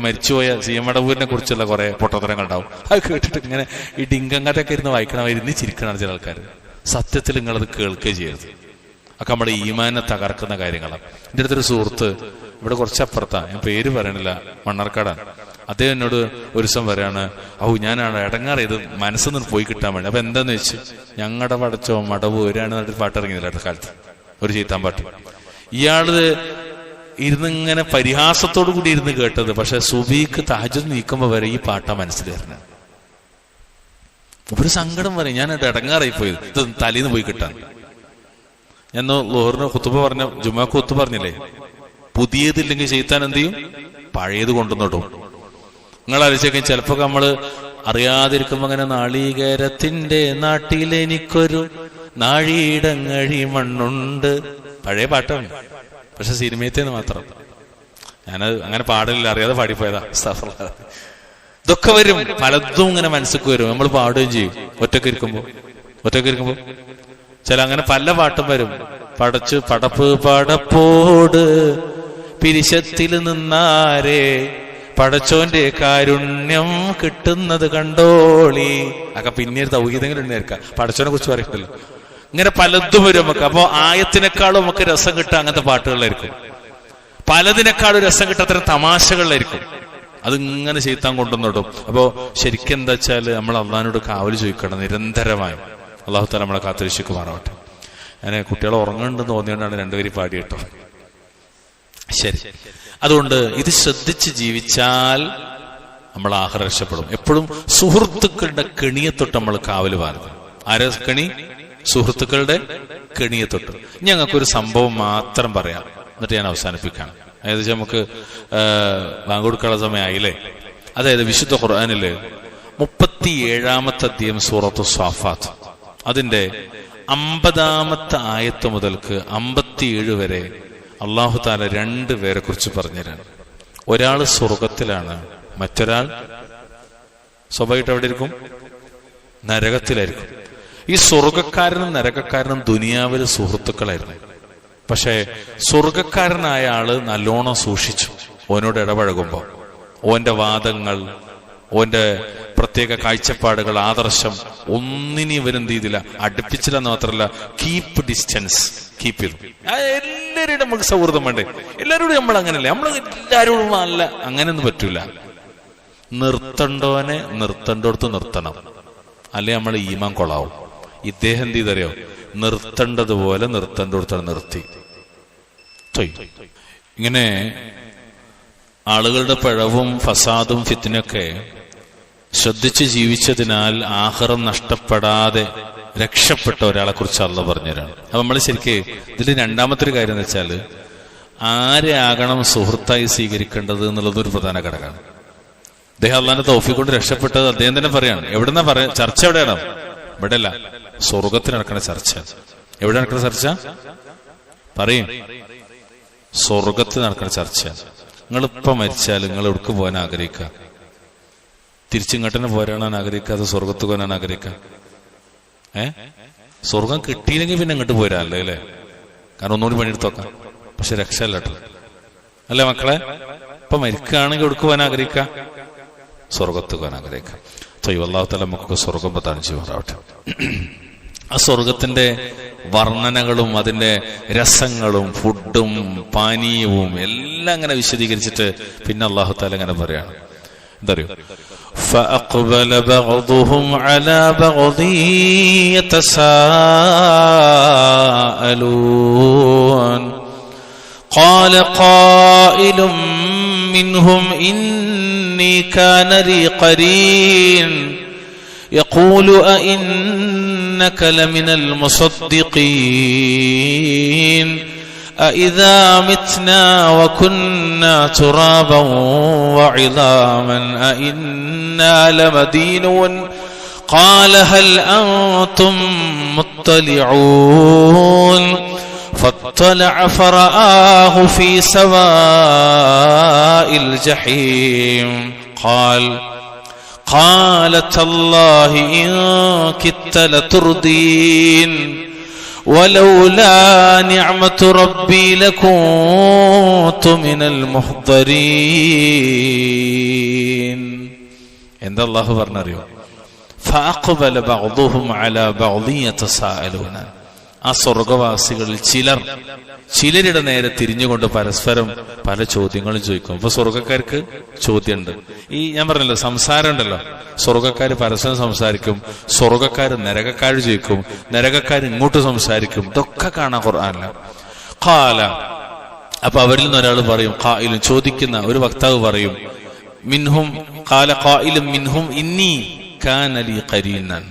മരിച്ചുപോയ CM മടവൂരിനെ കുറിച്ചുള്ള കുറെ പൊട്ടത്തരങ്ങൾ ഉണ്ടാവും. അത് കേട്ടിട്ട് ഇങ്ങനെ ഈ ഡിങ്കങ്ങാറ്റൊക്കെ ഇരുന്ന് വായിക്കണമായിരുന്നു ചിരിക്കണം ചില ആൾക്കാർ. സത്യത്തിൽ നിങ്ങളത് കേൾക്കുകയും ചെയ്യരുത്. ഒക്കെ നമ്മുടെ ഈമാനെ തകർക്കുന്ന കാര്യങ്ങളാണ്. എൻ്റെ അടുത്തൊരു സുഹൃത്ത് ഇവിടെ കുറച്ചപ്പുറത്താ, ഞാൻ പേര് പറയണില്ല, മണ്ണാർക്കാടാണ്. അദ്ദേഹം എന്നോട് ഒരു ദിവസം പറയാണ്, ഞാനാണ് ഇടങ്ങാറ് ഇത് മനസ്സിൽ നിന്ന് പോയി കിട്ടാൻ വേണ്ടി. അപ്പൊ എന്താന്ന് വെച്ച്, ഞങ്ങളുടെ പടച്ചോ മടവ് ഒരാണ് ഒരു പാട്ട് ഇറങ്ങിയതില്ല അടുത്ത കാലത്ത്, ഒരു ചീത്താൻ പാട്ട്. ഇയാള് ഇരുന്നിങ്ങനെ പരിഹാസത്തോടു കൂടി ഇരുന്ന് കേട്ടത്. പക്ഷെ സുബീക്ക് തഹജ്ജുദ് നീക്കുമ്പോ വരെ ഈ പാട്ടാ മനസ്സിൽ വരുന്നത്. ഒരു സങ്കടം പറയും, ഞാനത് ഇടങ്ങാറായി പോയത്, ഇത് തലേന്ന് പോയി കിട്ടാൻ. ഞാൻ ലോഹറിന് ഖുതുബ പറഞ്ഞ ജുമാക്ക് ഖുതുബ പറഞ്ഞില്ലേ, പുതിയതില്ലെങ്കിൽ ചെയ്താൻ എന്ത് ചെയ്യും? പഴയത് കൊണ്ടുവന്നിടും. നിങ്ങൾ ആലോചിക്കും, ചിലപ്പോ നമ്മള് അറിയാതിരിക്കുമ്പോ അങ്ങനെ നാളികേരത്തിന്റെ നാട്ടിലെനിക്കൊരു നാഴിയിടങ്ങഴി മണ്ണുണ്ട്, പഴയ പാട്ടാണ്. പക്ഷെ സിനിമയത്തേന്ന് മാത്രം. ഞാനത് അങ്ങനെ പാടലില്ല, അറിയാതെ പാടിപ്പോയതാ. ഇതൊക്കെ വരും, പലതും ഇങ്ങനെ മനസ്സിലേക്ക് വരും. നമ്മൾ പാടുകയും ചെയ്യും ഒറ്റക്ക് ഇരിക്കുമ്പോ. ചില അങ്ങനെ പല പാട്ടും വരും. പടപ്പ് പടപ്പോട് പിരിശത്തിൽ നിന്നാരേ പടച്ചോന്റെ കാരുണ്യം കിട്ടുന്നത് കണ്ടോളി. ഒക്കെ പിന്നീട് തൗഹീദെങ്കിലും ഉണ്ടായിരിക്കാം, പടച്ചോനെ കുറിച്ച് പറയണ്ടല്ലോ. ഇങ്ങനെ പലതും വരും നമുക്ക്. അപ്പോ ആയത്തിനേക്കാളും നമുക്ക് രസം കിട്ടുക അങ്ങനത്തെ പാട്ടുകളിലായിരിക്കും. പലതിനേക്കാളും രസം കിട്ടുക അത്തരം തമാശകളിലായിരിക്കും. അതിങ്ങനെ ചെയ്താൻ കൊണ്ടുവന്നിടും. അപ്പോ ശരിക്കും എന്താ വെച്ചാല് നമ്മൾ അള്ളാഹിനോട് കാവല് ചോദിക്കണം നിരന്തരമായി. അള്ളാഹു തആല നമ്മളെ കാത്തുരക്ഷിക്കുമാറാവട്ടെ. ഞാൻ കുട്ടികളെ ഉറങ്ങുന്നുണ്ടെന്ന് തോന്നിയോണ്ടാണ് രണ്ടുപേരും പാടി കേട്ടോ. ശരി, അതുകൊണ്ട് ഇത് ശ്രദ്ധിച്ച് ജീവിച്ചാൽ നമ്മൾ ആഖിറ രക്ഷപ്പെടും. എപ്പോഴും സുഹൃത്തുക്കളുടെ കെണിയെ തൊട്ട് നമ്മൾ കാവല് പാലിക്കണം. ആരെ കെണി? സുഹൃത്തുക്കളുടെ കെണിയെ തൊട്ട്. ഞങ്ങൾക്കൊരു സംഭവം മാത്രം പറയാം, എന്നിട്ട് ഞാൻ അവസാനിപ്പിക്കാം. അതായത് നമുക്ക് ബാങ്ക് കൊടുക്കാനുള്ള സമയമായില്ലേ. അതായത് വിശുദ്ധ ഖുർആനില് 37-ാമത്തെ അധ്യായം സൂറത്തു സ്വാഫാത്ത്, അതിന്റെ 50-ാമത്തെ ആയത്ത് മുതൽക്ക് 57 വരെ അല്ലാഹു തആല 2 പേരെ കുറിച്ച് പറഞ്ഞുതരാണ്. ഒരാൾ സ്വർഗത്തിലാണ്, മറ്റൊരാൾ സ്വാഭാവികമായിട്ട് എവിടെ ഇരിക്കും? നരകത്തിലായിരിക്കും. ഈ സ്വർഗക്കാരനും നരകക്കാരനും ദുനിയാവിൽ സുഹൃത്തുക്കളായിരുന്നു. പക്ഷെ സ്വർഗക്കാരനായ ആള് നല്ലോണം സൂക്ഷിച്ചു ഓനോട് ഇടപഴകുമ്പോ. ഓന്റെ വാദങ്ങൾ, ഓന്റെ പ്രത്യേക കാഴ്ചപ്പാടുകൾ, ആദർശം ഒന്നിനും ഇവരെന്ത് ചെയ്തില്ല, അടുപ്പിച്ചില്ലെന്ന് മാത്രമല്ല കീപ്പ് ഡിസ്റ്റൻസ് കീപ്പ് ചെയ്തു. എല്ലാവരും നമുക്ക് സൗഹൃദം വേണ്ടേ? എല്ലാവരോടും നമ്മൾ അങ്ങനെയല്ലേ? നമ്മൾ എല്ലാവരോടും അല്ല, അങ്ങനെയൊന്നും പറ്റൂല. നിർത്തണ്ടോനെ നിർത്തണ്ടോടത്ത് നിർത്തണം, അല്ലെ നമ്മൾ ഈമാൻ കൊള്ളാവും. ഇദ്ദേഹം എന്ത് ചെയ്തറിയോ? നിർത്തേണ്ടതുപോലെ നിർത്തേണ്ടടുത്താണ് നിർത്തി. ഇങ്ങനെ ആളുകളുടെ പിഴവും ഫസാദും ഫിത്നയൊക്കെ ശ്രദ്ധിച്ച് ജീവിച്ചതിനാൽ ആഖിറം നഷ്ടപ്പെടാതെ രക്ഷപ്പെട്ട ഒരാളെ കുറിച്ച് അള്ളാഹ് പറഞ്ഞുതരാണ്. അപ്പൊ നമ്മൾ ശരിക്ക് ഇതിൽ രണ്ടാമത്തെ ഒരു കാര്യം എന്ന് വെച്ചാൽ ആരെ ആകണം സുഹൃത്തായി സ്വീകരിക്കേണ്ടത് എന്നുള്ളത് ഒരു പ്രധാന ഘടകമാണ്. അദ്ദേഹം അള്ളാന്റെ തൗഫീഖ് കൊണ്ട് രക്ഷപ്പെട്ടത് അദ്ദേഹം തന്നെ പറയാണ്. എവിടെന്നാ പറയാ? ചർച്ച എവിടെയാണ്? ഇവിടെ അല്ല, സ്വർഗത്തിൽ നടക്കുന്ന ചർച്ച. എവിടെ നടക്കുന്ന ചർച്ച? പറയും, സ്വർഗത്തിൽ നടക്കുന്ന ചർച്ച. നിങ്ങളിപ്പം മരിച്ചാൽ നിങ്ങൾ എവിടേക്ക് പോകാൻ ആഗ്രഹിക്കുക? തിരിച്ചിങ്ങോട്ടന്നെ പോരാനാണ് ആഗ്രഹിക്കുക, അത് സ്വർഗത്ത് പോകാനാണ് ആഗ്രഹിക്കുക? സ്വർഗം കിട്ടിയില്ലെങ്കിൽ പിന്നെ ഇങ്ങോട്ട് പോരാല്ലേ അല്ലേ? കാരണം ഒന്നുകൂടി പണിയെടുത്ത് നോക്കാം. പക്ഷെ രക്ഷല്ലോ അല്ലേ മക്കളെ? ഇപ്പൊ മരിക്കുകയാണെങ്കിൽ എവിടേക്ക് പോകാൻ ആഗ്രഹിക്കുക? സ്വർഗത്ത് പോകാൻ ആഗ്രഹിക്കുക. അല്ലാഹു തആല നമുക്ക് സ്വർഗം പ്രദാനം ചെയ്യുമാറാവട്ടെ. ആ സ്വർഗത്തിന്റെ വർണ്ണനകളും അതിന്റെ രസങ്ങളും ഫുഡും പാനീയവും എല്ലാം അങ്ങനെ വിശദീകരിച്ചിട്ട് പിന്നെ അല്ലാഹു തആല അങ്ങനെ പറയാണ്, എന്തറിയോ? فأقبل بعضهم على بعض يتساءلون قال قائل منهم إني كان لي قرين يقول أئنك لمن المصدقين أإذا متنا وكنا ترابا وعظاما أإنا لمدينون قال هل أنتم مطلعون فاطلع فرآه في سواء الجحيم قال تالله إن كدت لتردين ولولا نعمة ربي لكنت من المحضرين. എന്താ അല്ലാഹു പറഞ്ഞറിയോ? فأقبل بعضهم على بعض يتساءلون. ആ സ്വർഗവാസികളിൽ ചിലരുടെ നേരെ തിരിഞ്ഞുകൊണ്ട് പരസ്പരം പല ചോദ്യങ്ങളും ചോദിക്കും. അപ്പൊ സ്വർഗക്കാർക്ക് ചോദ്യമുണ്ട്. ഈ ഞാൻ പറഞ്ഞല്ലോ സംസാരം ഉണ്ടല്ലോ, സ്വർഗക്കാര് പരസ്പരം സംസാരിക്കും, സ്വർഗക്കാര് നരകക്കാർ ചോദിക്കും, നരകക്കാർ ഇങ്ങോട്ട് സംസാരിക്കും. ഇതൊക്കെ കാണാൻ ഖുർആനില്ല. ഖാല, അപ്പൊ അവരിൽ നിന്ന് ഒരാൾ പറയും, ഖായിലും ചോദിക്കുന്ന ഒരു വക്താവ് പറയും, മിൻഹും ഖാല ഖായിലും മിൻഹും ഇന്നി കാന ലി ഖരീനൻ,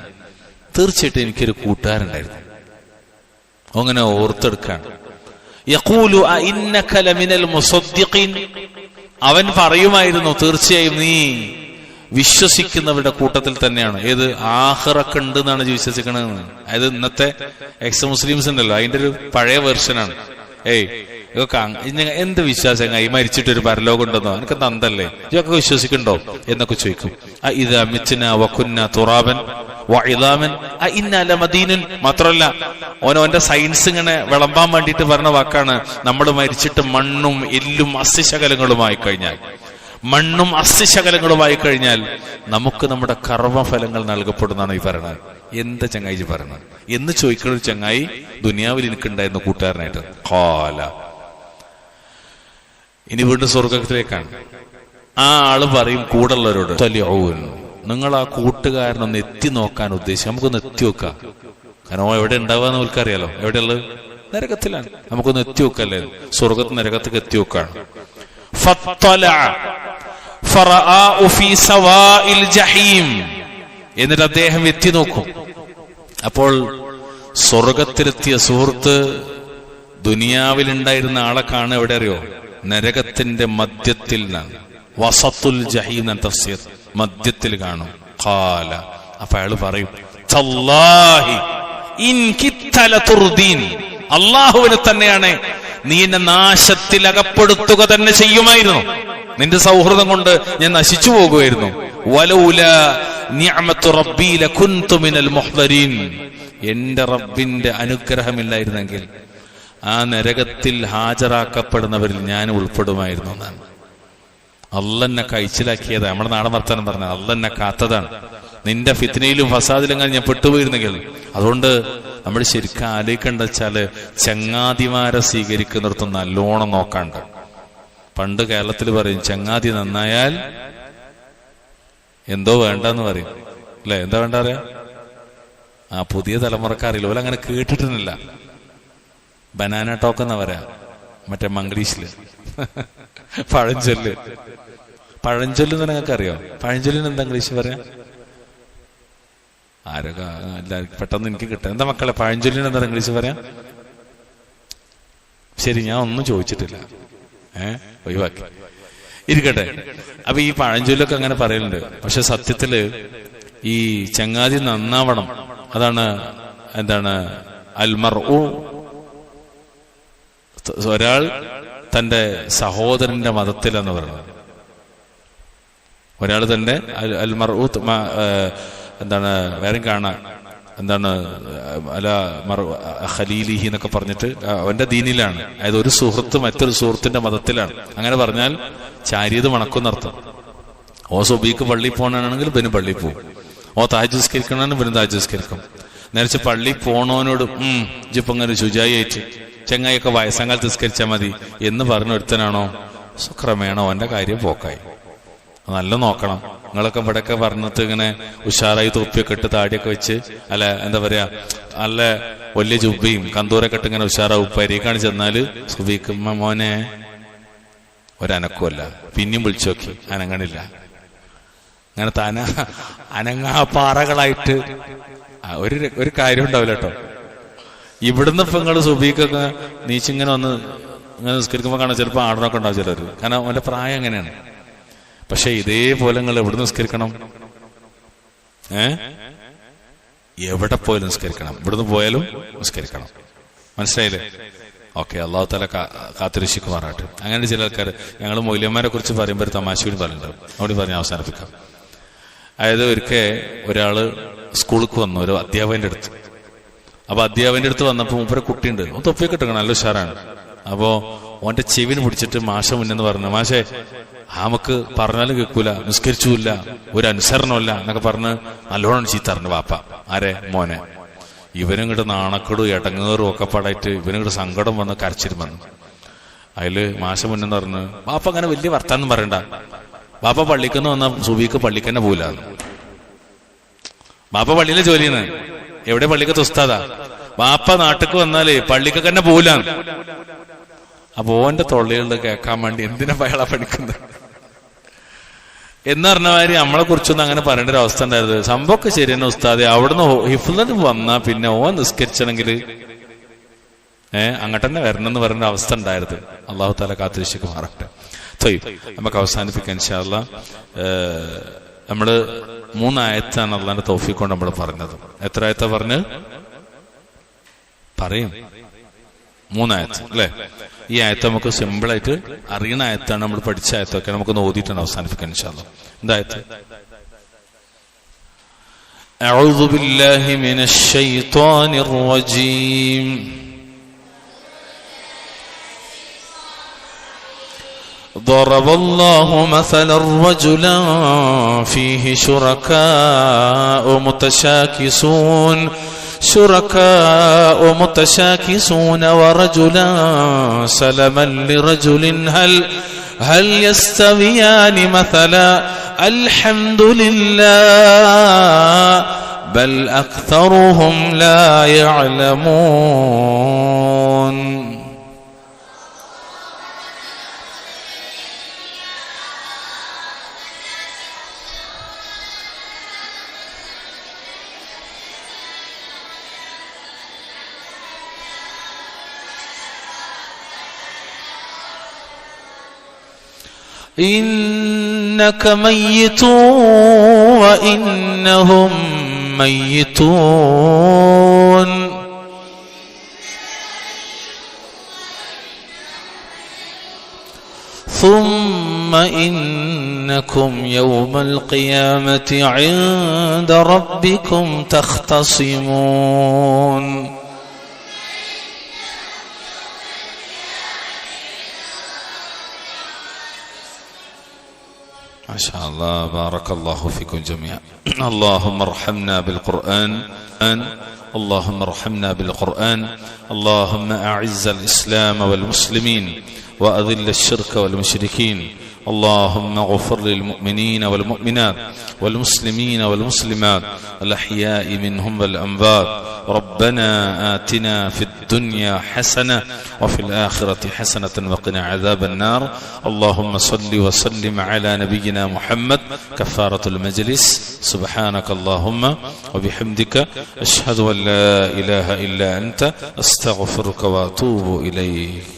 തീർച്ചയായിട്ടും എനിക്കൊരു കൂട്ടുകാരുണ്ടായിരുന്നു. അങ്ങനെ ഓർത്തെടുക്കാണ്. യഖൂലു അഇന്നക ലമിനൽ മുസദ്ദിഖീൻ, അവൻ പറയുമായിരുന്നു തീർച്ചയായും നീ വിശ്വസിക്കുന്നവരുടെ കൂട്ടത്തിൽ തന്നെയാണ്. ഏത്? ആഖിറക്ക് ഉണ്ട് എന്നാണ് വിശ്വസിക്കണതെന്ന്. അതായത് ഇന്നത്തെ എക്സ് മുസ്ലിംസ് ഉണ്ടല്ലോ, അതിന്റെ ഒരു പഴയ വെർഷനാണ്. എന്ത് വിശ്വാസങ്ങായി മരിച്ചിട്ടൊരു പരലോകം ഉണ്ടെന്നോ? എനിക്ക് തന്തല്ലേ, ഇതൊക്കെ വിശ്വസിക്കണ്ടോ എന്നൊക്കെ ചോദിക്കും. ഇദാ മിത്ന വകുന്ന തുറാബൻ വഇദാമൻ അഇന്നാ ലമദീനുൻ. മാത്രമല്ല ഓന്റെ സയൻസ് ഇങ്ങനെ വിളമ്പാൻ വേണ്ടിയിട്ട് പറഞ്ഞ വാക്കാണ്, നമ്മൾ മരിച്ചിട്ട് മണ്ണും എല്ലും അസ്ഥിശകലങ്ങളുമായി കഴിഞ്ഞാൽ നമുക്ക് നമ്മുടെ കർമ്മഫലങ്ങൾ നൽകപ്പെടുന്നതാണ് ഈ പറയണത്. എന്താ ചങ്ങായി പറയണത് എന്ന് ചോദിക്കുന്ന ഒരു ചങ്ങായി ദുനിയാവിൽ എനിക്കുണ്ടായിരുന്ന കൂട്ടുകാരനായിട്ട്. ഖാല, ഇനി വീണ്ടും സ്വർഗത്തിലേക്കാണ്. ആ ആള് പറയും കൂടുള്ളവരോട്, നിങ്ങൾ ആ കൂട്ടുകാരനൊന്ന് എത്തി നോക്കാൻ ഉദ്ദേശിക്കും. നമുക്കൊന്ന് എത്തി നോക്കാം. കാരണം എവിടെ ഉണ്ടാവാന്ന് നമുക്കറിയാലോ. എവിടെയുള്ളത്? നരകത്തിലാണ്. നമുക്കൊന്ന് എത്തി നോക്കല്ലേ? സ്വർഗത്ത് നരകത്തേക്ക് എത്തി നോക്കാണ്. എന്നിട്ട് അദ്ദേഹം എത്തി നോക്കും. അപ്പോൾ സ്വർഗത്തിലെത്തിയ സുഹൃത്ത് ദുനിയാവിലുണ്ടായിരുന്ന ആളെ കാണുക എവിടെ അറിയോ? നരകത്തിന്റെ മധ്യത്തിൽ നിന്നാണ്. വസത്തുൽ ജഹീം എന്ന തഫ്സീർ, മധ്യത്തിൽ കാണും. ഖാല, അപ്പൊ അയാൾ പറയും, തല്ലാഹി ഇൻ കിത്ത ലതുർദീൻ, അല്ലാഹുവിനെ തന്നെയാണ് നീ എന്നെ നാശത്തിൽ അകപ്പെടുത്തുക തന്നെ ചെയ്യുമായിരുന്നു. നിന്റെ സൗഹൃദം കൊണ്ട് ഞാൻ നശിച്ചു പോകുമായിരുന്നു. വലൗലാ നിഅമത്തു റബ്ബി ലകുൻതു മിനൽ മുഹ്ദരീൻ, എന്റെ റബ്ബിന്റെ അനുഗ്രഹമില്ലായിരുന്നെങ്കിൽ ആ നരകത്തിൽ ഹാജരാക്കപ്പെടുന്നവരിൽ ഞാൻ ഉൾപ്പെടുമായിരുന്നു എന്നാണ്. അള്ളെന്നെ കഴിച്ചിലാക്കിയതാ. നമ്മുടെ നാടൻ വർത്താനം പറഞ്ഞ അള്ളെന്നെ കാത്തതാണ്. നിന്റെ ഫിത്നയിലും ഫസാദിലും ഞാൻ പെട്ടുപോയിരുന്നെങ്കിൽ. അതുകൊണ്ട് നമ്മൾ ശരിക്കും ആലോചിക്കേണ്ട വെച്ചാല് ചങ്ങാതിമാരെ സ്വീകരിക്കുന്നിടത്തും നല്ലോണം നോക്കാണ്ട്. പണ്ട് കേരളത്തിൽ പറയും ചങ്ങാതി നന്നായാൽ എന്തോ വേണ്ടെന്ന് പറയും അല്ലെ? എന്താ വേണ്ട അറിയാം? പുതിയ തലമുറക്കാരില്ല, ഓല അങ്ങനെ കേട്ടിട്ടില്ല. ബനാന ടോക്ക് എന്നാ പറയാ, മറ്റേ മംഗ്ലീഷില് പഴഞ്ചൊല്ല്. പഴഞ്ചൊല്ല് എന്ന് നിങ്ങൾക്ക് അറിയോ? പഴഞ്ചൊല്ലിന് എന്താ ഇംഗ്ലീഷ് പറയാ? ആരൊക്കെ എല്ലാവർക്കും പെട്ടെന്ന് എനിക്ക് കിട്ടും. എന്താ മക്കളെ പഴഞ്ചൊല്ലിന് എന്താ ഇംഗ്ലീഷ് പറയാ? ശരി, ഞാൻ ഒന്നും ചോദിച്ചിട്ടില്ല, ഒഴിവാക്കി ഇരിക്കട്ടെ. അപ്പൊ ഈ പഴഞ്ചൊല്ലൊക്കെ അങ്ങനെ പറയലുണ്ട്. പക്ഷെ സത്യത്തില് ഈ ചങ്ങാതി നന്നാവണം. അതാണ് എന്താണ് അൽമർഉ, ഒരാൾ തന്റെ സഹോദരന്റെ മതത്തിലെന്ന് പറയുന്നത്. ഒരാൾ തന്റെ അൽമർഉ എന്താണ് വേറെ കാണാൻ എന്താണ് അല ഖലീലിഹി എന്നൊക്കെ പറഞ്ഞിട്ട് അവന്റെ ദീനിലാണ്. അതായത് ഒരു സുഹൃത്ത് മറ്റൊരു സുഹൃത്തിന്റെ മതത്തിലാണ്. അങ്ങനെ പറഞ്ഞാൽ ചാരിയത് മണക്കുന്നർത്ഥം. ഓ സുബീക്ക് പള്ളിയിൽ പോകണമെങ്കിൽ പിന്നെ പള്ളിയിൽ പോകും. ഓ താജുസ്കരിക്കണമെന്ന് പിന്നെ താജുസ്കരിക്കും. നേരത്തെ പള്ളി പോണവനോട് ഇജിപ്പോ അങ്ങനെ ശുചായിട്ട് ചെങ്ങായിയൊക്കെ വയസ്സങ്കാലത്ത് നിസ്കരിച്ചാൽ മതി എന്ന് പറഞ്ഞ ഒരുത്തനാണോ, ക്രമേണ അവന്റെ കാര്യം പോക്കായി. നല്ല നോക്കണം. നിങ്ങളൊക്കെ ഇവിടെയൊക്കെ പറഞ്ഞിട്ട് ഇങ്ങനെ ഉഷാറായി തൊപ്പിയൊക്കെ ഇട്ട് താടിയൊക്കെ വെച്ച് അല്ല എന്താ പറയാ നല്ല വലിയ ജുബയും കന്തൂരൊക്കെ ഇട്ട് ഇങ്ങനെ ഉഷാറാവും. പരീക്കാണ് ചെന്നാല് സുബീക്ക് മോനെ ഒരനക്കുമല്ല. പിന്നെയും വിളിച്ചു നോക്കി, അനങ്ങണില്ല. അങ്ങനെ അനങ്ങാ പാറകളായിട്ട് ഒരു കാര്യം ഉണ്ടാവില്ല കേട്ടോ. ഇവിടുന്ന് ഇപ്പൊ നിങ്ങള് സുബീക്കൊക്കെ നീച്ചിങ്ങനെ വന്ന് ഇങ്ങനെ നിസ്കരിക്കുമ്പോ കാണാൻ ചിലപ്പോ ആടനൊക്കെ ഉണ്ടാവും ചിലർ. കാരണം അവന്റെ പ്രായം എങ്ങനെയാണ്. പക്ഷെ ഇതേപോലെ നിങ്ങൾ എവിടെ നിസ്കരിക്കണം? എവിടെ പോയാലും നിസ്കരിക്കണം. ഇവിടുന്ന് പോയാലും നിസ്കരിക്കണം. മനസ്സിലായില്ലേ? ഓക്കെ, അള്ളാഹു തആല കാത്തുരക്ഷിക്കുമാറാട്ടെ. അങ്ങനെ ചില ആൾക്കാർ ഞങ്ങൾ മൗലവിമാരെ കുറിച്ച് പറയുമ്പോൾ ഒരു തമാശ കൂടി പറയുന്നുണ്ട്. അവിടെ പറഞ്ഞ് അവസാനിപ്പിക്കാം. അതായത് ഒരാള് സ്കൂളിലേക്ക് വന്നു, ഒരു അധ്യാപകന്റെ അടുത്ത്. അപ്പൊ അധ്യാപകന്റെ അടുത്ത് വന്നപ്പോ മൂപ്പരെ കുട്ടിയുണ്ട്, തൊപ്പിയൊക്കെ ഇട്ടണം, നല്ല ഉഷാറാണ്. അപ്പോ ഓന്റെ ചെവിന് പിടിച്ചിട്ട് മാഷ മുന്നെന്ന് പറഞ്ഞു, മാഷേ നമുക്ക് പറഞ്ഞാലും കേൾക്കൂല, നിസ്കരിച്ചുമില്ല, ഒരു അനുസരണമില്ല എന്നൊക്കെ പറഞ്ഞ് നല്ലോണം ചീത്തറിഞ്ഞു വാപ്പ. ആരെ? മോനെ. ഇവനിങ്ങോട്ട് നാണക്കെടും ഇടങ്ങേറും ഒക്കെ പാടായിട്ട് ഇവനിങ്ങോട്ട് സങ്കടം വന്ന് കരച്ചിരും വന്നു. അതില് മാഷ മുന്നെന്ന് പറഞ്ഞു, വാപ്പ അങ്ങനെ വലിയ വർത്താനം പറയണ്ട, വാപ്പ പള്ളിക്കെന്ന് വന്ന സുബീക്ക് പള്ളിക്ക് തന്നെ പോവില്ല. വാപ്പ പള്ളിയിലെ ജോലിയാണ്. എവിടെ? പള്ളിക്കത്തെ ഉസ്താദാ. വാപ്പ നാട്ടിക്ക് വന്നാല് പള്ളിക്ക് തന്നെ പോവില്ല. അപ്പൊ ഓന്റെ തൊള്ളികളിൽ കേൾക്കാൻ വേണ്ടി എന്തിനാ അയാളെ പഠിക്കുന്നത് എന്ന് പറഞ്ഞ മാതിരി നമ്മളെ കുറിച്ചൊന്നും അങ്ങനെ പറയേണ്ട ഒരു അവസ്ഥ ഉണ്ടായത്. സംഭവമൊക്കെ ശരി തന്നെ ഉസ്താദെ. അവിടുന്ന് ഹിഫ്ളിന് വന്നാ പിന്നെ ഓൻ നിസ്കരിച്ചണമെങ്കിൽ അങ്ങോട്ട് തന്നെ വരണം എന്ന് പറയുന്ന അവസ്ഥ ഉണ്ടായത്. അള്ളാഹു തആല കാത്തുരക്ഷിക്കുമാറാകട്ടെ. നമുക്ക് അവസാനിപ്പിക്കാം ഇൻഷാ അല്ലാഹ്. നമ്മള് 3 ആയത്താണ് അള്ളാന്റെ തൗഫീഖ് കൊണ്ട് നമ്മൾ പറഞ്ഞത്. എത്ര ആയത്താ പറഞ്ഞ് പറയും? 3 ആയത്ത് അല്ലെ? ഈ ആയത്ത് നമുക്ക് സിമ്പിൾ ആയിട്ട് അറിയുന്ന ആയത്താണ്. നമ്മൾ പഠിച്ച ആയത്തൊക്കെ നമുക്കൊന്ന് ഓതിയിട്ടാണ് അവസാനിപ്പിക്കാൻ ഇൻഷാ അല്ലാഹ്. എന്തായത്ത്? അഊദു ബില്ലാഹി മിനശ് ശൈത്വാനിർ റജീം. ضرب الله مثلا رجلا فيه شركاء متشاكسون ورجلا سلما لرجل هل يستويان مثلا الحمد لله بل أكثرهم لا يعلمون. إنك ميت وإنهم ميتون ثم إنكم يوم القيامة عند ربكم تختصمون. ما شاء الله بارك الله فيكم جميعا. اللهم ارحمنا بالقرآن اللهم ارحمنا بالقرآن اللهم أعز الإسلام والمسلمين وأذل الشرك والمشركين اللهم اغفر للمؤمنين والمؤمنات والمسلمين والمسلمات الأحياء منهم والأموات. ربنا آتنا في الدنيا حسنة وفي الآخرة حسنة وقنا عذاب النار. اللهم صل وسلم على نبينا محمد. كفارة المجلس سبحانك اللهم وبحمدك أشهد أن لا إله إلا أنت أستغفرك وأتوب إليك.